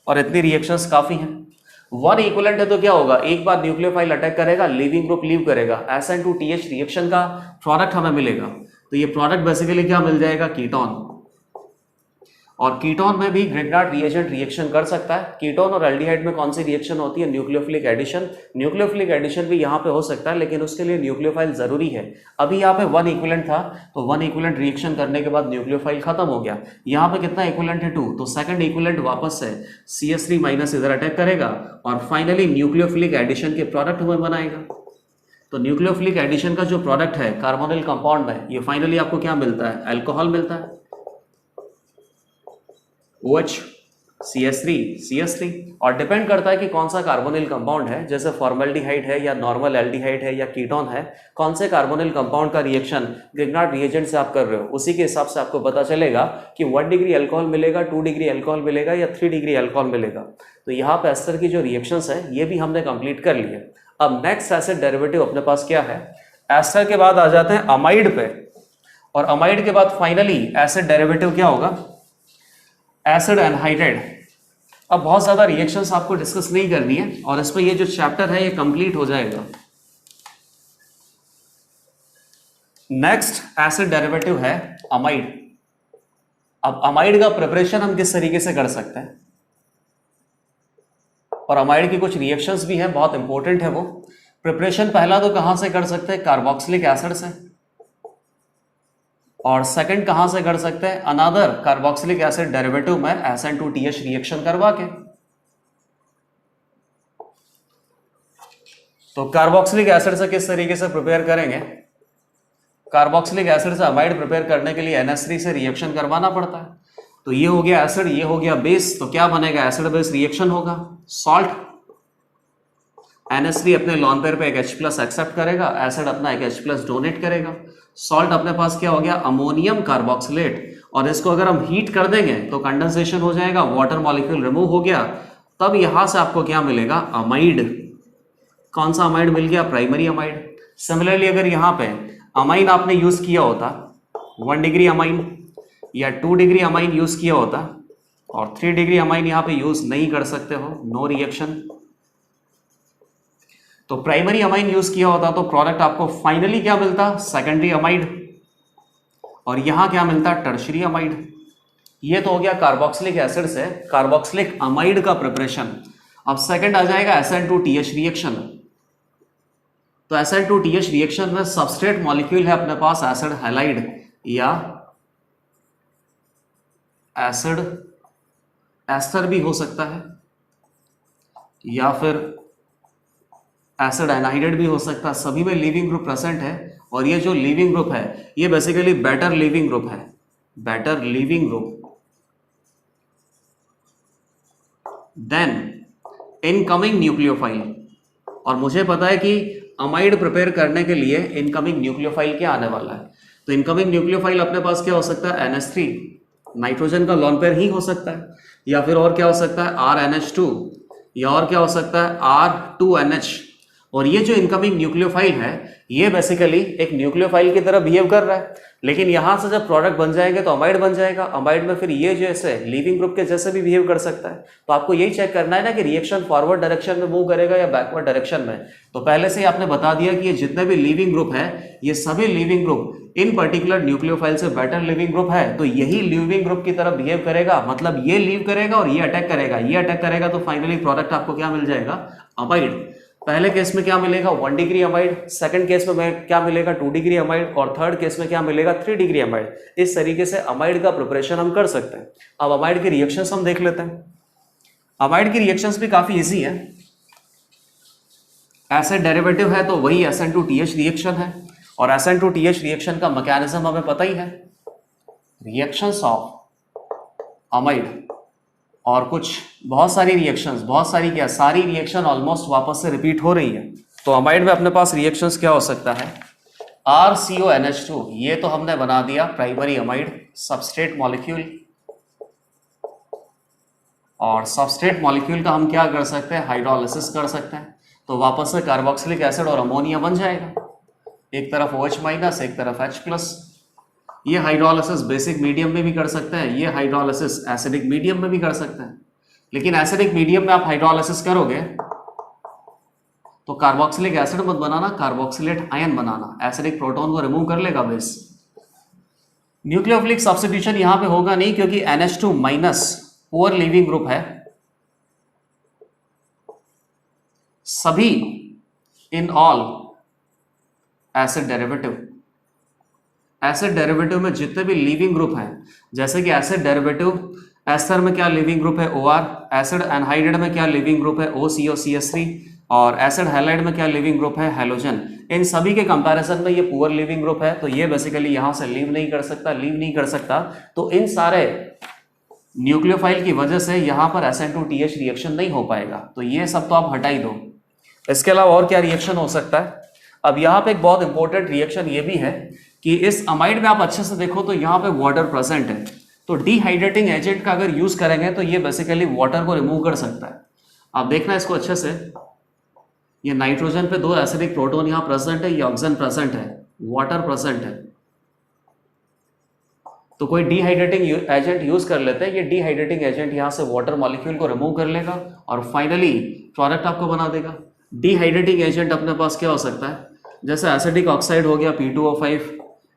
और इतनी रिएक्शंस काफी हैं। 1 इक्विवेलेंट है तो क्या होगा, एक बार न्यूक्लियोफाइल अटैक करेगा, लिविंग ग्रुप लीव करेगा, SN2TH रिएक्शन का प्रोडक्ट हमें मिलेगा। तो ये प्रोडक्ट बेसिकली क्या मिल जाएगा, कीटोन। और कीटोन में भी ग्रिग्नार्ड रिएजेंट रिएक्शन कर सकता है। कीटोन और एल्डिहाइड में कौन सी रिएक्शन होती है, न्यूक्लियोफिलिक एडिशन। न्यूक्लियोफिलिक एडिशन भी यहाँ पे हो सकता है, लेकिन उसके लिए न्यूक्लियोफाइल जरूरी है। अभी यहाँ पे 1 इक्विवेलेंट था, तो 1 इक्विवेलेंट रिएक्शन करने के बाद न्यूक्लियोफाइल खत्म हो गया। यहाँ पे कितना इक्विवेलेंट है, 2, तो सेकंड इक्विवेलेंट वापस से CH3 माइनस इधर अटैक करेगा और फाइनली न्यूक्लियोफिलिक एडिशन के प्रोडक्ट हमें बनाएगा। तो न्यूक्लियोफिलिक एडिशन का जो प्रोडक्ट है कार्बोनिल कंपाउंड में, ये फाइनली आपको क्या मिलता है, अल्कोहल मिलता है, OH, CH3, CH3। और डिपेंड करता है कि कौन सा कार्बोनिल कंपाउंड है, जैसे फॉर्मल्डिहाइड है या नॉर्मल एल्डिहाइड है या कीटोन है, कौन से कार्बोनिल कंपाउंड का रिएक्शन ग्रिग्नार्ड रिएजेंट से आप कर रहे हो, उसी के हिसाब से आपको पता चलेगा कि 1 डिग्री अल्कोहल मिलेगा, 2 डिग्री अल्कोहल मिलेगा या 3 डिग्री अल्कोहल मिलेगा। तो यहाँ पे एस्टर की जो रिएक्शंस है ये भी हमने कंप्लीट कर ली है। अब नेक्स्ट एसिड डेरिवेटिव अपने पास क्या है, एस्टर के बाद आ जाते हैं अमाइड पे, और अमाइड के बाद फाइनली एसिड डेरिवेटिव क्या होगा, एसिड एनहाइड्राइड। अब बहुत ज्यादा रिएक्शंस आपको डिस्कस नहीं करनी है और इस पे ये जो चैप्टर है ये कंप्लीट हो जाएगा। नेक्स्ट एसिड डेरिवेटिव है अमाइड। अब अमाइड का प्रिपरेशन हम किस तरीके से कर सकते हैं, और अमाइड की कुछ रिएक्शंस भी हैं, बहुत इंपॉर्टेंट है वो प्रिपरेशन। पहला तो कहां से कर सकते हैं, कार्बोक्सिलिक एसिड से, और सेकंड कहां से कर सकते हैं, अनदर कार्बोक्सिलिक एसिड डेरिवेटिव में SN2TH रिएक्शन करवा के। तो कार्बोक्सिलिक एसिड से किस तरीके से प्रिपेयर करेंगे, कार्बोक्सिलिक एसिड से अमाइड प्रिपेयर करने के लिए NH3 से रिएक्शन करवाना पड़ता है। तो ये हो गया एसिड, ये हो गया बेस, तो क्या बनेगा, एसिड बेस रिएक्शन होगा। सॉल्ट, NH3 अपने लॉन पेयर पे एक H+ एक्सेप्ट करेगा, एसिड अपना एक H+ डोनेट करेगा। सॉल्ट अपने पास क्या हो गया, अमोनियम कार्बोक्सिलेट, और इसको अगर हम हीट कर देंगे तो कंडेंसेशन हो जाएगा, वाटर मॉलिक्यूल रिमूव हो गया, तब यहां से आपको क्या मिलेगा, अमाइड। कौन सा अमाइड मिल गया, प्राइमरी अमाइड। सिमिलरली अगर यहां पे अमाइन आपने यूज किया होता 1 डिग्री अमाइन या 2 डिग्री अमाइन यूज किया होता, और 3 डिग्री अमाइन यहां पे यूज नहीं कर सकते हो, नो रिएक्शन। तो प्राइमरी अमाइन यूज किया होता तो प्रोडक्ट आपको फाइनली क्या मिलता, सेकेंडरी अमाइड, और यहां क्या मिलता, टर्शरी अमाइड। ये तो हो गया कार्बोक्सिलिक एसिड से कार्बोक्सिलिक अमाइड का प्रिपरेशन। अब सेकंड आ जाएगा SN2TH रिएक्शन। तो SN2TH रिएक्शन में सबस्ट्रेट मॉलिक्यूल है अपने पास एसिड हैलाइड या एसिड एस्टर भी हो सकता है, या फिर एसिड एनहाइड्राइड भी हो सकता है। सभी में लीविंग ग्रुप प्रेजेंट है, और ये जो लीविंग ग्रुप है ये बेसिकली बेटर लीविंग ग्रुप है, better leaving group. Then incoming nucleophile, और मुझे पता है कि अमाइड प्रिपेयर करने के लिए इनकमिंग न्यूक्लियोफाइल क्या आने वाला है। तो इनकमिंग न्यूक्लियोफाइल अपने पास क्या हो सकता है, NH3 नाइट्रोजन का लॉन पेयर ही हो सकता है, या फिर और क्या हो सकता है RNH2, या और क्या हो सकता है R2NH। और ये जो इनकमिंग न्यूक्लियोफाइल है ये बेसिकली एक न्यूक्लियोफाइल की तरह बिहेव कर रहा है, लेकिन यहां से जब प्रोडक्ट बन जाएंगे तो अमाइड बन जाएगा। अमाइड में फिर ये जैसे लीविंग ग्रुप के जैसे भी बिहेव कर सकता है। तो आपको यही चेक करना है ना कि रिएक्शन फॉरवर्ड डायरेक्शन में मूव करेगा या बैकवर्ड डायरेक्शन में। तो पहले से ही आपने बता दिया कि ये जितने भी लीविंग ग्रुप है ये सभी leaving group in particular nucleophile से बेटर लिविंग ग्रुप है, तो यही लिविंग ग्रुप की तरह बिहेव करेगा, मतलब ये लीव करेगा और ये अटैक करेगा, ये अटैक करेगा, तो फाइनली प्रोडक्ट आपको क्या मिल जाएगा, अमाइड। पहले केस में क्या मिलेगा, 1 डिग्री अमाइड, सेकंड केस में क्या मिलेगा, 2 डिग्री अमाइड, और थर्ड केस में क्या मिलेगा, 3 डिग्री अमाइड। इस तरीके से अमाइड का प्रिपरेशन हम कर सकते हैं। अब अमाइड की रिएक्शंस हम देख लेते हैं। अमाइड की रिएक्शंस भी काफी इजी है। एसिड डेरिवेटिव है तो वही SN2TH रिएक्शन है, और SN2TH रिएक्शन का मैकेनिज्म हमें पता ही है, रिएक्शंस ऑफ अमाइड, और कुछ बहुत सारी रिएक्शंस, बहुत सारी क्या, सारी रिएक्शन ऑलमोस्ट वापस से रिपीट हो रही है। तो अमाइड में अपने पास रिएक्शंस क्या हो सकता है, RCONH2, ये तो हमने बना दिया प्राइमरी अमाइड, सबस्ट्रेट मॉलिक्यूल, और सबस्ट्रेट मॉलिक्यूल का हम क्या कर सकते हैं, हाइड्रोलिसिस कर सकते हैं। तो वापस से कार्बोक्सिलिक एसिड और अमोनिया बन जाएगा, एक तरफ OH-, एक तरफ H+। ये हाइड्रोलिसिस बेसिक मीडियम में भी कर सकते हैं, ये हाइड्रोलिसिस एसिडिक मीडियम में भी कर सकते हैं। लेकिन एसिडिक मीडियम में आप हाइड्रोलिसिस करोगे तो कार्बोक्सिलिक एसिड मत बनाना, कार्बोक्सिलेट आयन बनाना, एसिडिक प्रोटॉन को रिमूव कर लेगा बेस। न्यूक्लियोफिलिक सब्स्टिट्यूशन यहां पे होगा नहीं, क्योंकि NH2- पुअर लीविंग ग्रुप है। सभी in all acid derivative, acid derivative में जितने भी लीविंग ग्रुप हैं, जैसे कि एसिड डेरिवेटिव एस्टर में क्या लीविंग ग्रुप है, OR, एसिड एनहाइड्राइड में क्या लीविंग ग्रुप है, OCO-CH3, और एसिड हैलाइड में क्या लीविंग ग्रुप है, हैलोजन। इन सभी के कंपैरिजन में ये पुअर लीविंग ग्रुप है, तो ये बेसिकली यहां से लीव नहीं कर सकता। तो इन सारे न्यूक्लियोफाइल की वजह से यहां पर SN2TH रिएक्शन नहीं हो पाएगा, तो ये सब तो आप हटा ही दो। इसके अलावा और क्या रिएक्शन हो सकता है, अब यहाँ पे एक बहुत इंपॉर्टेंट रिएक्शन ये भी है कि इस अमाइड में आप अच्छे से देखो तो यहाँ पे वाटर प्रेजेंट है, तो डिहाइड्रेटिंग एजेंट का अगर यूज करेंगे तो ये बेसिकली वाटर को रिमूव कर सकता है। आप देखना इसको अच्छे से, ये नाइट्रोजन पे 2 एसिडिक प्रोटॉन यहाँ प्रेजेंट है, ये ऑक्सीजन प्रेजेंट है, वाटर प्रेजेंट है, तो कोई डिहाइड्रेटिंग एजेंट यूज कर लेते हैं। ये डिहाइड्रेटिंग एजेंट यहाँ से वाटर मॉलिक्यूल को रिमूव कर लेगा और फाइनली प्रोडक्ट आपको बना देगा। डिहाइड्रेटिंग एजेंट अपने पास क्या हो सकता है, जैसे एसिडिक ऑक्साइड हो गया P2O5,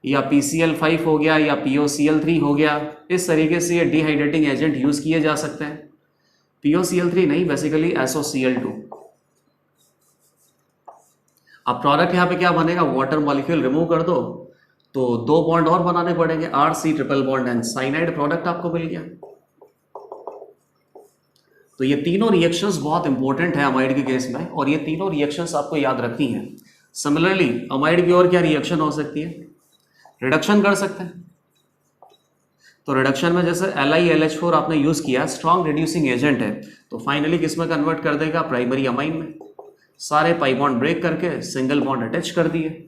या PCl5 हो गया, या POCl3 हो गया। इस तरीके से ये डिहाइड्रेटिंग एजेंट यूज किए जा सकते हैं। POCl3 नहीं, बेसिकली SOCl2। अब प्रोडक्ट यहाँ पे क्या बनेगा, वाटर मॉलिक्यूल रिमूव कर दो तो 2 बॉन्ड और बनाने पड़ेंगे, RC triple bond and cyanide product आपको मिल गया। तो ये तीनों रिएक्शंस बहुत इंपॉर्टेंट है अमाइड के केस में, और ये तीनों रिएक्शंस आपको याद रखनी है। सिमिलरली अमाइड की और क्या रिएक्शन हो सकती है, रिडक्शन कर सकते हैं। तो रिडक्शन में जैसे LiLH4 आपने यूज किया, स्ट्रॉन्ग रिड्यूसिंग एजेंट है, तो फाइनली किस में कन्वर्ट कर देगा, प्राइमरी अमाइन में। सारे पाई बॉन्ड ब्रेक करके सिंगल बॉन्ड अटैच कर दिए।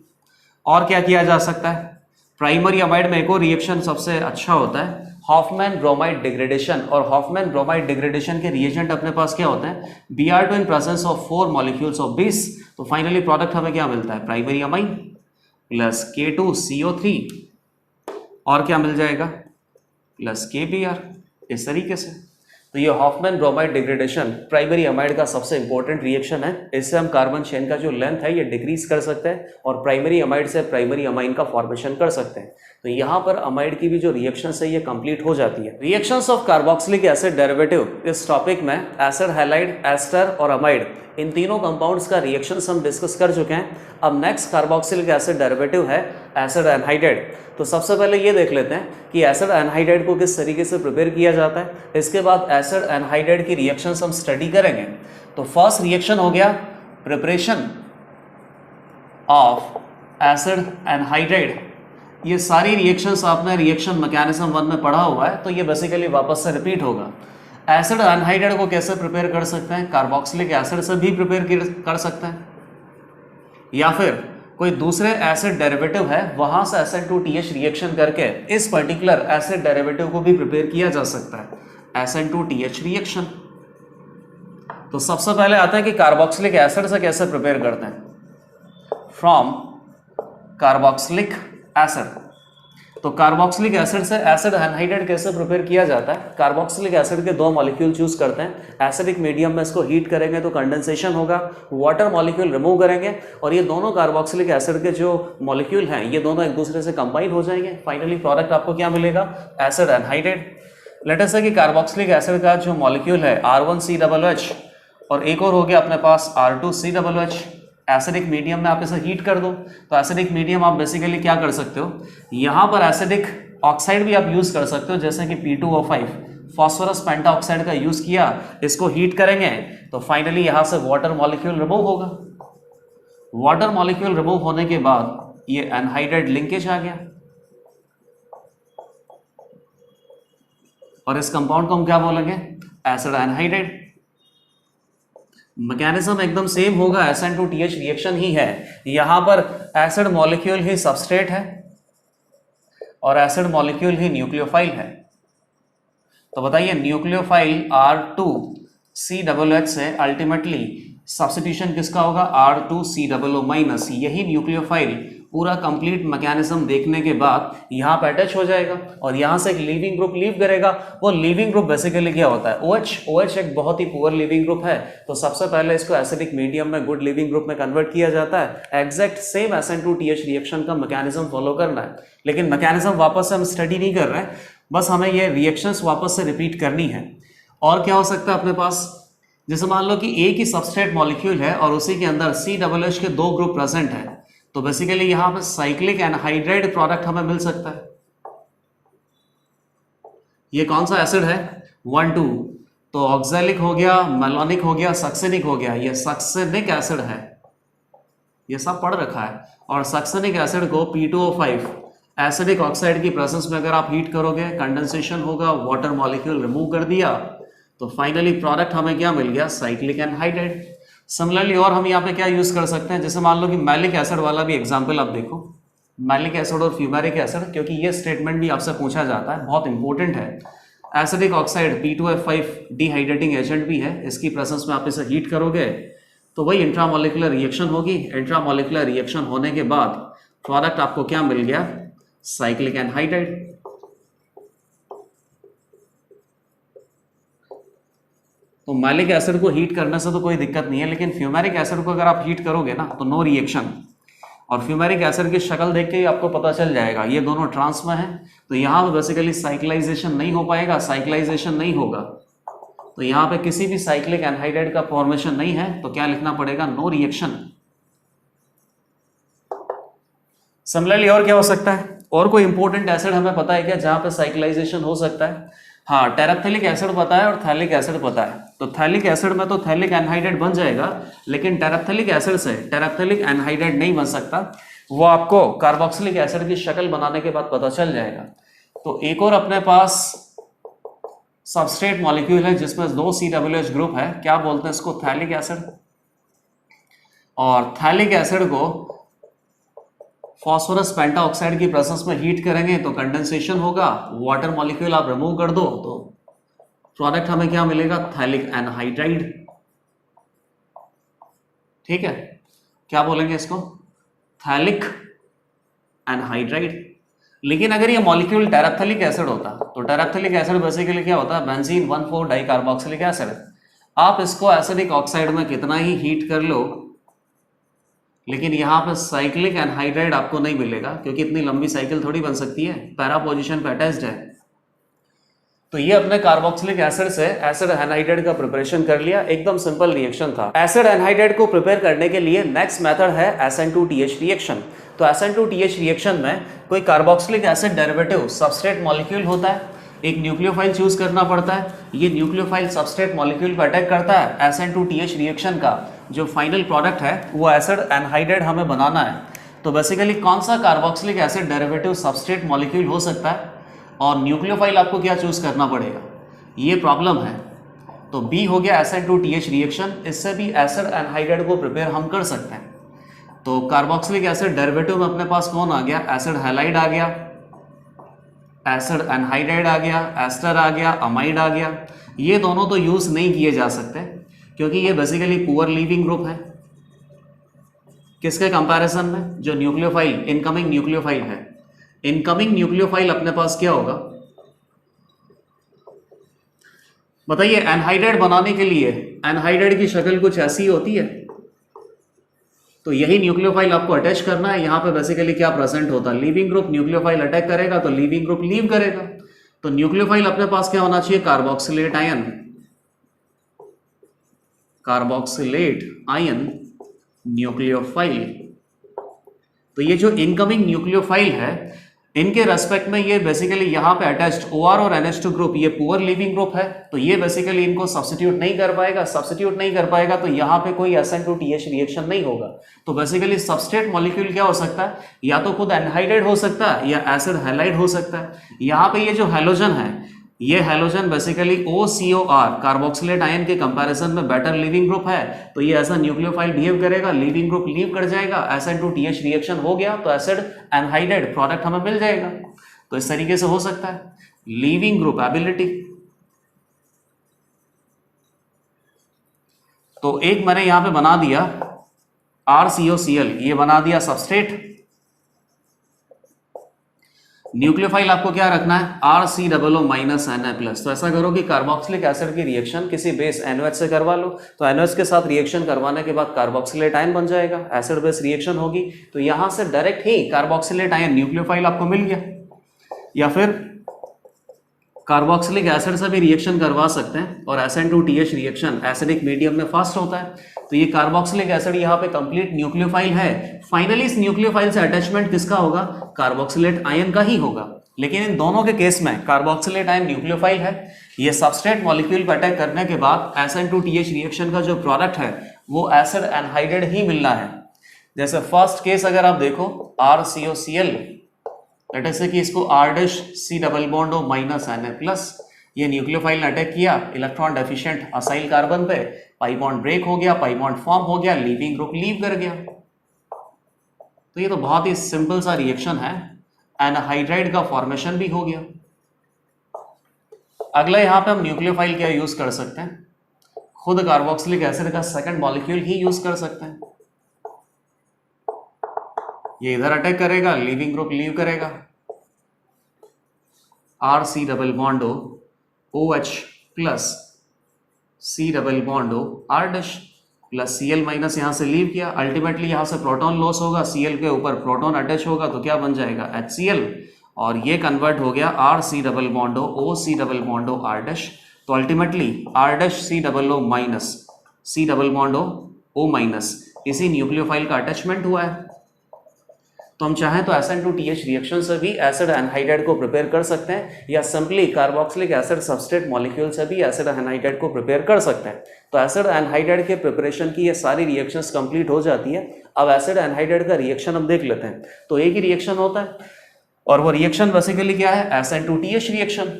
और क्या किया जा सकता है, प्राइमरी अमाइड में एक और रिएक्शन सबसे अच्छा होता है, हॉफमैन ब्रोमाइड डिग्रेडेशन। और हॉफमैन ब्रोमाइड डिग्रेडेशन के रिएजेंट अपने पास क्या होते हैं, Br2 in presence of 4 molecules of base. तो फाइनली प्रोडक्ट हमें क्या मिलता है, प्राइमरी अमाइन प्लस K2CO3 और क्या मिल जाएगा, प्लस KBr। इस तरीके से तो ये Hoffmann bromide degradation primary amide का सबसे इंपॉर्टेंट रिएक्शन है। इससे हम कार्बन चेन का जो लेंथ है ये डिक्रीज कर सकते हैं और प्राइमरी अमाइड से प्राइमरी अमाइन का फॉर्मेशन कर सकते हैं। तो यहाँ पर अमाइड की भी जो रिएक्शन है ये कंप्लीट हो जाती है। Reactions of carboxylic acid derivative, इस टॉपिक में एसिड हैलाइड, एस्टर और अमाइड, इन तीनों कंपाउंड्स का रिएक्शंस हम डिस्कस कर चुके हैं। अब नेक्स्ट कार्बोक्सिलिक एसिड डेरिवेटिव है एसिड एनहाइड्राइड। तो सबसे पहले ये देख लेते हैं कि एसिड एनहाइड्राइड को किस तरीके से प्रिपेयर किया जाता है। इसके बाद एसिड एनहाइड्राइड की रिएक्शंस हम स्टडी करेंगे। तो फर्स्ट रिएक्शन हो गया प्रिपरेशन ऑफ एसिड एनहाइड्राइड। ये सारी रिएक्शंस आपने रिएक्शन मैकेनिज्म 1 में पढ़ा हुआ है, तो ये बेसिकली वापस से रिपीट होगा। एसिड एनहाइड्राइड को कैसे प्रिपेयर कर सकते हैं, कार्बोक्सिलिक एसिड से भी प्रिपेयर कर सकते हैं, या फिर कोई दूसरे एसिड डेरिवेटिव है वहां से SN2TH रिएक्शन करके इस पर्टिकुलर एसिड डेरिवेटिव को भी प्रिपेयर किया जा सकता है, SN2TH रिएक्शन। तो सबसे पहले आता है कि कार्बोक्सिलिक एसिड से कैसे प्रिपेयर करते हैं, फ्रॉम कार्बोक्सिलिक एसिड। तो कार्बोक्सिलिक एसिड से एसिड एनहाइड्राइड कैसे प्रिपेयर किया जाता है, कार्बोक्सिलिक एसिड के 2 मॉलिक्यूल चूज करते हैं, एसिडिक मीडियम में इसको हीट करेंगे तो कंडेंसेशन होगा, वाटर मॉलिक्यूल रिमूव करेंगे और ये दोनों कार्बोक्सिलिक एसिड के जो मॉलिक्यूल हैं ये दोनों एक दूसरे से कंबाइन हो जाएंगे। फाइनली प्रोडक्ट आपको क्या मिलेगा, एसिड एनहाइड्राइड। लेट अस से कि कार्बोक्सिलिक एसिड का जो मॉलिक्यूल है R1COOH और एक और हो गया अपने पास R2COOH। एसिडिक मीडियम में आप इसे हीट कर दो, तो एसिडिक मीडियम आप बेसिकली क्या कर सकते हो, यहाँ पर एसिडिक ऑक्साइड भी आप यूज कर सकते हो, जैसे कि P2O5 फॉस्फोरस पेंटाऑक्साइड का यूज किया, इसको हीट करेंगे तो फाइनली यहाँ से वाटर मॉलिक्यूल रिमूव होगा। वाटर मॉलिक्यूल रिमूव होने के बाद ये एनहाइड्राइड लिंकेज आ गया और इस कंपाउंड को हम क्या बोलेंगे, एसिड एनहाइड्राइड। मैकेनिज्म एकदम सेम होगा, SN2TH रिएक्शन ही है। यहां पर एसिड मॉलिक्यूल ही सबस्ट्रेट है और एसिड मॉलिक्यूल ही न्यूक्लियोफाइल है। तो बताइए न्यूक्लियोफाइल R2COOH से अल्टीमेटली सब्स्टिट्यूशन किसका होगा, R2COO-। यही न्यूक्लियोफाइल पूरा कंप्लीट मैकेनिज्म देखने के बाद यहाँ पे अटैच हो जाएगा और यहाँ से एक लीविंग ग्रुप लीव करेगा। वो लीविंग ग्रुप बेसिकली क्या होता है, OH एक बहुत ही पुअर लीविंग ग्रुप है। तो सबसे पहले इसको एसिडिक मीडियम में गुड लीविंग ग्रुप में कन्वर्ट किया जाता है। एग्जैक्ट सेम SN2TH रिएक्शन का मैकेनिज्म फॉलो करना है, लेकिन मैकेनिज्म वापस से हम स्टडी नहीं कर रहे हैं, बस हमें ये रिएक्शंस वापस से रिपीट करनी है। और क्या हो सकता है अपने पास, जैसे मान लो कि एक ही सबस्ट्रेट मॉलिक्यूल है और उसी के अंदर COOH के 2 ग्रुप प्रेजेंट है, तो बेसिकली यहां पे साइक्लिक एनहाइड्राइड प्रोडक्ट हमें मिल सकता है। ये कौन सा एसिड है, 1, 2, तो ऑक्सैलिक हो गया, मेलोनिक हो गया, सक्सेनिक हो गया। ये सक्सेनिक एसिड है, ये सब पढ़ रखा है। और सक्सेनिक एसिड को P2O5 एसिडिक ऑक्साइड की प्रेजेंस में अगर आप हीट करोगे, कंडेंसेशन होगा, वाटर मॉलिक्यूल रिमूव कर दिया, तो फाइनली प्रोडक्ट हमें क्या मिल गया, साइक्लिक एनहाइड्राइड। सिमिलरली और हम यहाँ पे क्या यूज कर सकते हैं, जैसे मान लो कि मैलिक एसिड वाला भी एग्जांपल आप देखो, मैलिक एसिड और फ्यूमेरिक एसिड, क्योंकि ये स्टेटमेंट भी आपसे पूछा जाता है, बहुत इंपॉर्टेंट है। Acidic oxide P2F5 dehydrating agent भी है, इसकी प्रेजेंस में आप इसे हीट करोगे तो वही इंट्रामोलिकुलर रिएक्शन होगी। इंट्रामोलिकुलर रिएक्शन होने के बाद प्रोडक्ट आपको क्या मिल गया, साइक्लिक एनहाइड्राइड। तो मैलिक एसिड को हीट करने से तो कोई दिक्कत नहीं है, लेकिन फ्यूमेरिक एसिड को अगर आप हीट करोगे ना तो नो रिएक्शन। और फ्यूमेरिक एसिड की शक्ल देख के ही आपको पता चल जाएगा ये दोनों ट्रांस में है, तो यहाँ पे बेसिकली साइक्लाइजेशन नहीं हो पाएगा। साइक्लाइजेशन नहीं होगा तो यहाँ पे किसी भी साइक्लिक एनहाइड्राइड का फॉर्मेशन नहीं है, तो क्या लिखना पड़ेगा, नो रिएक्शन। सिमिलरली और क्या हो सकता है, और कोई इंपॉर्टेंट एसिड हमें पता है क्या जहां पे साइक्लाइजेशन हो सकता है? हाँ, टेराप्थेलिक एसिड पता है और थैलिक एसिड पता है। तो थैलिक एसिड में तो थैलिक एनहाइड्राइड बन जाएगा, लेकिन टेराप्थेलिक एसिड से टेराप्थेलिक एनहाइड्राइड नहीं बन सकता। वो आपको कार्बोक्सिलिक एसिड की शक्ल बनाने के बाद पता चल जाएगा। तो एक और अपने पास सबस्ट्रेट मॉलिक्यूल है जिसमें 2 COOH ग्रुप है, क्या बोलते हैं इसको, थैलिक एसिड। और थैलिक एसिड को फॉस्फोरस पेंटाऑक्साइड की प्रेजेंस में हीट करेंगे तो कंडेंसेशन होगा, वाटर मॉलिक्यूल आप रिमूव कर दो तो प्रोडक्ट हमें क्या मिलेगा, थैलिक एनहाइड्राइड। ठीक है, क्या बोलेंगे इसको, थैलिक एनहाइड्राइड। लेकिन अगर ये मॉलिक्यूल टेराप्थेलिक एसिड होता तो टेराप्थेलिक एसिड बेसिकली क्या होता है, बेंजीन 1,4 डाइकार्बोक्सिलिक एसिड। आप इसको एसिडिक ऑक्साइड में कितना ही हीट कर लो, लेकिन यहाँ पे साइक्लिक एनहाइड्राइड आपको नहीं मिलेगा, क्योंकि इतनी लंबी साइकिल थोड़ी बन सकती है, पैरा पोजीशन पे अटैच्ड है। तो ये अपने कार्बोक्सिलिक एसिड से एसिड एनहाइड्राइड का प्रिपरेशन कर लिया, एकदम सिंपल रिएक्शन था। एसिड एनहाइड्राइड को प्रिपेयर करने के लिए नेक्स्ट मेथड है SN2TH रिएक्शन। तो SN2TH रिएक्शन में कोई carboxylic acid derivative substrate molecule होता है, एक न्यूक्लियोफाइल चूज करना पड़ता है, ये न्यूक्लियोफाइल सबस्ट्रेट मॉलिक्यूल पर अटैक करता है। SN2TH रिएक्शन का जो फाइनल प्रोडक्ट है वो एसिड एनहाइड्राइड हमें बनाना है। तो बेसिकली कौन सा carboxylic acid derivative substrate molecule हो सकता है और न्यूक्लियोफाइल आपको क्या चूज करना पड़ेगा, ये प्रॉब्लम है। तो बी हो गया SN2TH रिएक्शन, इससे भी एसिड एनहाइड्राइड को प्रिपेयर हम कर सकते हैं। तो कार्बोक्सिलिक एसिड डेरिवेटिव में अपने पास कौन आ गया, एसिड हैलाइड आ गया, एसिड एनहाइड्राइड आ गया, एस्टर आ गया, अमाइड आ गया। ये दोनों तो यूज नहीं किए जा सकते क्योंकि ये बेसिकली पुअर लीविंग ग्रुप है। किसके कंपैरिजन में, जो न्यूक्लियोफाइल इनकमिंग न्यूक्लियोफाइल है, इनकमिंग न्यूक्लियोफाइल अपने पास क्या होगा बताइए। एनहाइड्राइड बनाने के लिए एनहाइड्राइड की शक्ल कुछ ऐसी होती है, तो यही न्यूक्लियोफाइल आपको अटैच करना है। यहां पे बेसिकली क्या प्रेजेंट होता है, लीविंग ग्रुप न्यूक्लियोफाइल अटैक करेगा तो लीविंग ग्रुप लीव करेगा। तो न्यूक्लियोफाइल अपने पास क्या होना चाहिए, carboxylate ion, carboxylate ion nucleophile. तो ये जो इनकमिंग न्यूक्लियोफाइल है इनके रेस्पेक्ट में ये बेसिकली यहाँ पे अटैच्ड OR और NH2 ग्रुप, ये पुअर लिविंग ग्रुप है, तो ये बेसिकली इनको सब्स्टिट्यूट नहीं कर पाएगा। सब्स्टिट्यूट नहीं कर पाएगा तो यहाँ पे कोई SN2TH रिएक्शन नहीं होगा। तो बेसिकली सबस्ट्रेट मॉलिक्यूल क्या हो सकता है, या तो खुद एनहाइड्राइड हो सकता है या एसिड हैलाइड हो सकता है। यहाँ पे ये जो हैलोजन है, ये halogen basically OCOR carboxylate ion के कंपैरिजन में बेटर लिविंग ग्रुप है, तो ये ऐसा न्यूक्लियोफाइल बिहेव करेगा, लिविंग ग्रुप लीव कर जाएगा, SN2TH रिएक्शन हो गया तो एसिड एनहाइड्राइड प्रोडक्ट हमें मिल जाएगा। तो इस तरीके से हो सकता है लिविंग ग्रुप एबिलिटी। तो एक मैंने यहां पे बना दिया RCOCl, ये बना दिया सबस्ट्रेट। न्यूक्लियोफाइल आपको क्या रखना है, RCOO -Na+। तो ऐसा करो कि कार्बोक्सिलिक एसिड की रिएक्शन किसी बेस NOH से करवा लो, तो NOH के साथ रिएक्शन करवाने के बाद कार्बोक्सिलेट आयन बन जाएगा, एसिड बेस रिएक्शन होगी। तो यहां से डायरेक्ट ही कार्बोक्सिलेट आयन न्यूक्लियोफाइल आपको मिल गया। या फिर कार्बोक्सिलिक एसिड से भी रिएक्शन करवा सकते हैं और SN2TH रिएक्शन एसिडिक मीडियम में फास्ट होता है। तो ये कार्बोक्सिलिक एसिड यहाँ पे कंप्लीट न्यूक्लियोफाइल है। फाइनली इस न्यूक्लियोफाइल से अटैचमेंट किसका होगा, कार्बोक्सिलेट आयन का ही होगा। लेकिन इन दोनों के केस में कार्बोक्सिलेट आयन न्यूक्लियोफाइल है, ये सबस्ट्रेट मॉलिक्यूल पर अटैक करने के बाद SN2TH रिएक्शन का जो प्रोडक्ट है वो एसिड एनहाइड्राइड ही मिलना है। जैसे फर्स्ट केस अगर आप देखो RCOCl, जैसे कि इसको R' double bond O -Na+, ये न्यूक्लियोफाइल ने अटैक किया इलेक्ट्रॉन डेफिशिएंट असाइल कार्बन पे, पाई बॉन्ड ब्रेक हो गया, पाई बॉन्ड फॉर्म हो गया, लीविंग ग्रुप लीव कर गया। तो ये तो बहुत ही सिंपल सा रिएक्शन है, एनहाइड्राइड का फॉर्मेशन भी हो गया। अगला यहां पे हम न्यूक्लियोफाइल क्या यूज कर सकते हैं, खुद कार्बोक्सिलिक एसिड का सेकंड मॉलिक्यूल ही यूज कर सकते हैं। ये इधर अटैक करेगा, लीविंग ग्रुप लीव करेगा, R C double bond O H plus C double bond R dash plus Cl minus यहाँ से लीव किया, अल्टीमेटली यहाँ से प्रोटॉन लॉस होगा, Cl के ऊपर प्रोटॉन अटैच होगा तो क्या बन जाएगा HCl, और ये कन्वर्ट हो गया R C double bond O C double bond R dash, तो ultimately R dash C double O minus C double bond O minus इसी न्यूक्लियोफाइल का अटैचमेंट हुआ है। तो हम चाहें तो SN2TH रिएक्शन से भी एसिड एनहाइड्राइड को प्रिपेयर कर सकते हैं, या simply carboxylic acid substrate molecule से भी एसिड एनहाइड्राइड को प्रिपेयर कर सकते हैं। तो एसिड एनहाइड्राइड के प्रिपरेशन की ये सारी रिएक्शंस कंप्लीट हो जाती है। अब एसिड एनहाइड्राइड का रिएक्शन हम देख लेते हैं। तो एक ही रिएक्शन होता है और वो रिएक्शन बेसिकली क्या है, SN2TH रिएक्शन।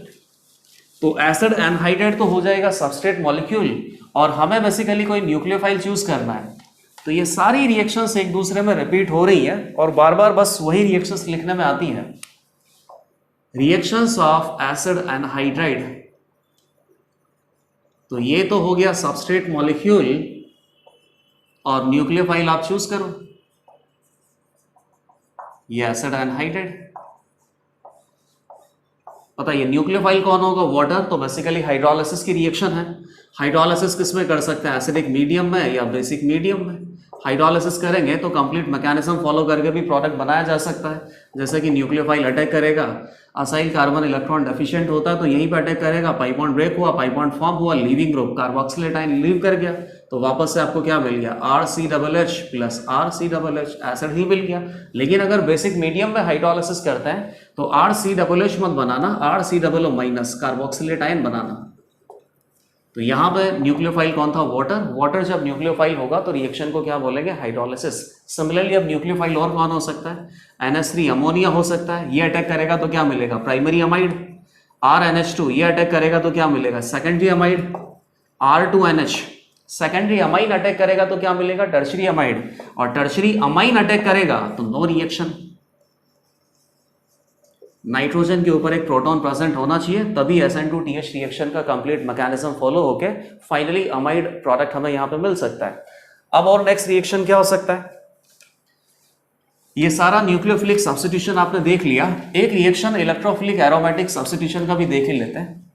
तो एसिड एनहाइड्राइड तो हो जाएगा सबस्ट्रेट मॉलिक्यूल और हमें बेसिकली कोई न्यूक्लियोफाइल चूज करना है। तो ये सारी रिएक्शंस एक दूसरे में रिपीट हो रही है और बार बार बस वही रिएक्शंस लिखने में आती हैं। रिएक्शंस ऑफ एसिड एनहाइड्राइड, तो ये तो हो गया सबस्ट्रेट मॉलिक्यूल और न्यूक्लियोफाइल आप चूज करो, ये एसिड एनहाइड्राइड। पता है न्यूक्लियोफाइल कौन होगा, वाटर। तो बेसिकली हाइड्रोलाइसिस की रिएक्शन है। हाइड्रोलाइसिस किस में कर सकते हैं, एसिडिक मीडियम में या बेसिक मीडियम में। हाइड्रोलाइसिस करेंगे तो कंप्लीट मैकेनिज्म फॉलो करके भी प्रोडक्ट बनाया जा सकता है। जैसे कि न्यूक्लियोफाइल अटैक करेगा, असाइल कार्बन इलेक्ट्रॉन डेफिशिएंट होता है तो यहीं पर अटैक करेगा, पाई बॉन्ड ब्रेक हुआ, पाई बॉन्ड फॉर्म हुआ, leaving group carboxylate ion leave कर गया, तो वापस से आपको क्या मिल गया, RCH प्लस RCH एसिड ही मिल गया। लेकिन अगर बेसिक मीडियम में हाइड्रोलाइसिस करते हैं तो RCH मत बनाना, RCO माइनस कार्बोक्सिलेट आयन बनाना। तो यहाँ पे न्यूक्लियोफाइल कौन था, वाटर। वाटर जब न्यूक्लियोफाइल होगा तो रिएक्शन को क्या बोलेंगे, हाइड्रोलाइसिस। सिमिलरली अब न्यूक्लियोफाइल और कौन हो सकता है, NH3 अमोनिया हो सकता है। ये अटैक करेगा तो क्या मिलेगा, प्राइमरी अमाइड। RNH2 ये अटैक करेगा तो क्या मिलेगा, secondary amide. R2NH secondary amine attack करेगा तो क्या मिलेगा, टर्शरी अमाइड। और टर्शरी अमाइन अटैक करेगा तो नो रिएक्शन। नाइट्रोजन के ऊपर एक प्रोटॉन प्रेजेंट होना चाहिए, तभी SN2TH रिएक्शन का कंप्लीट मैकेनिज्म फॉलो होके फाइनली अमाइड प्रोडक्ट हमें यहाँ पे मिल सकता है। अब और नेक्स्ट रिएक्शन क्या हो सकता है, ये सारा न्यूक्लियोफिलिक सब्स्टिट्यूशन आपने देख लिया। एक रिएक्शन इलेक्ट्रोफिलिक एरोमेटिक सब्स्टिट्यूशन का भी देख ही लेते हैं।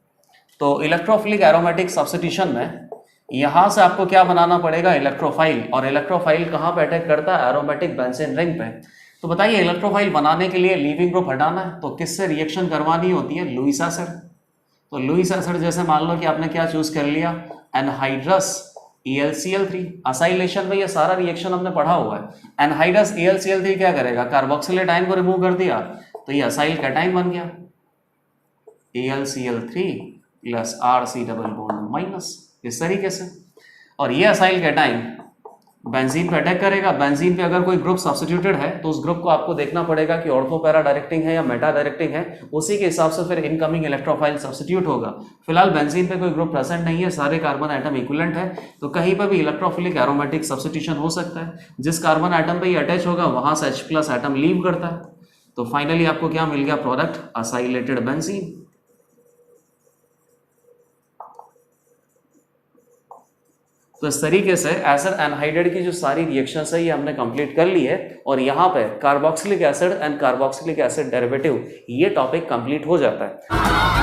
तो इलेक्ट्रोफिलिक एरोमेटिक सब्स्टिट्यूशन में यहां से आपको क्या बनाना पड़ेगा, इलेक्ट्रोफाइल। और इलेक्ट्रोफाइल कहां पे अटैक करता है, एरोमेटिक बेंजीन रिंग पे। तो बताइए इलेक्ट्रोफाइल बनाने के लिए लीविंग ग्रुप हटाना है तो किससे रिएक्शन करवानी होती है, लुईस एसिड। तो लुईस एसिड जैसे मान लो कि आपने क्या चूज कर लिया, एनहाइड्रस ElCl3। असाइलेशन में ये सारा रिएक्शन हमने पढ़ा हुआ है। एनहाइड्रस ElCl3 क्या करेगा, कार्बोक्सिलेट आयन को रिमूव कर दिया तो ये असाइल कैटाइन बन गया, ElCl3 plus RC double bond minus, इस तरीके से। और ये असाइल कैटाइन बेंजीन पे अटैक करेगा। बेंजीन पे अगर कोई ग्रुप सब्स्टिट्यूटेड है तो उस ग्रुप को आपको देखना पड़ेगा कि ऑर्थो पैरा डायरेक्टिंग है या मेटा डायरेक्टिंग है, उसी के हिसाब से फिर इनकमिंग इलेक्ट्रोफाइल सब्स्टिट्यूट होगा। फिलहाल बेंजीन पे कोई ग्रुप प्रेजेंट नहीं है, सारे कार्बन आइटम इक्विवेलेंट है, तो कहीं पर भी इलेक्ट्रोफिलिक एरोमेटिक सब्स्टिट्यूशन हो सकता है। जिस कार्बन आइटम पे ये अटैच होगा वहां से H+ आइटम लीव करता है, तो फाइनली आपको क्या मिल गया, प्रोडक्ट असाइलेटेड बेंजीन। तो इस तरीके से एसिड एनहाइड्राइड की जो सारी रिएक्शंस है ये हमने कंप्लीट कर ली है, और यहाँ पे carboxylic acid and carboxylic acid derivative ये टॉपिक कंप्लीट हो जाता है।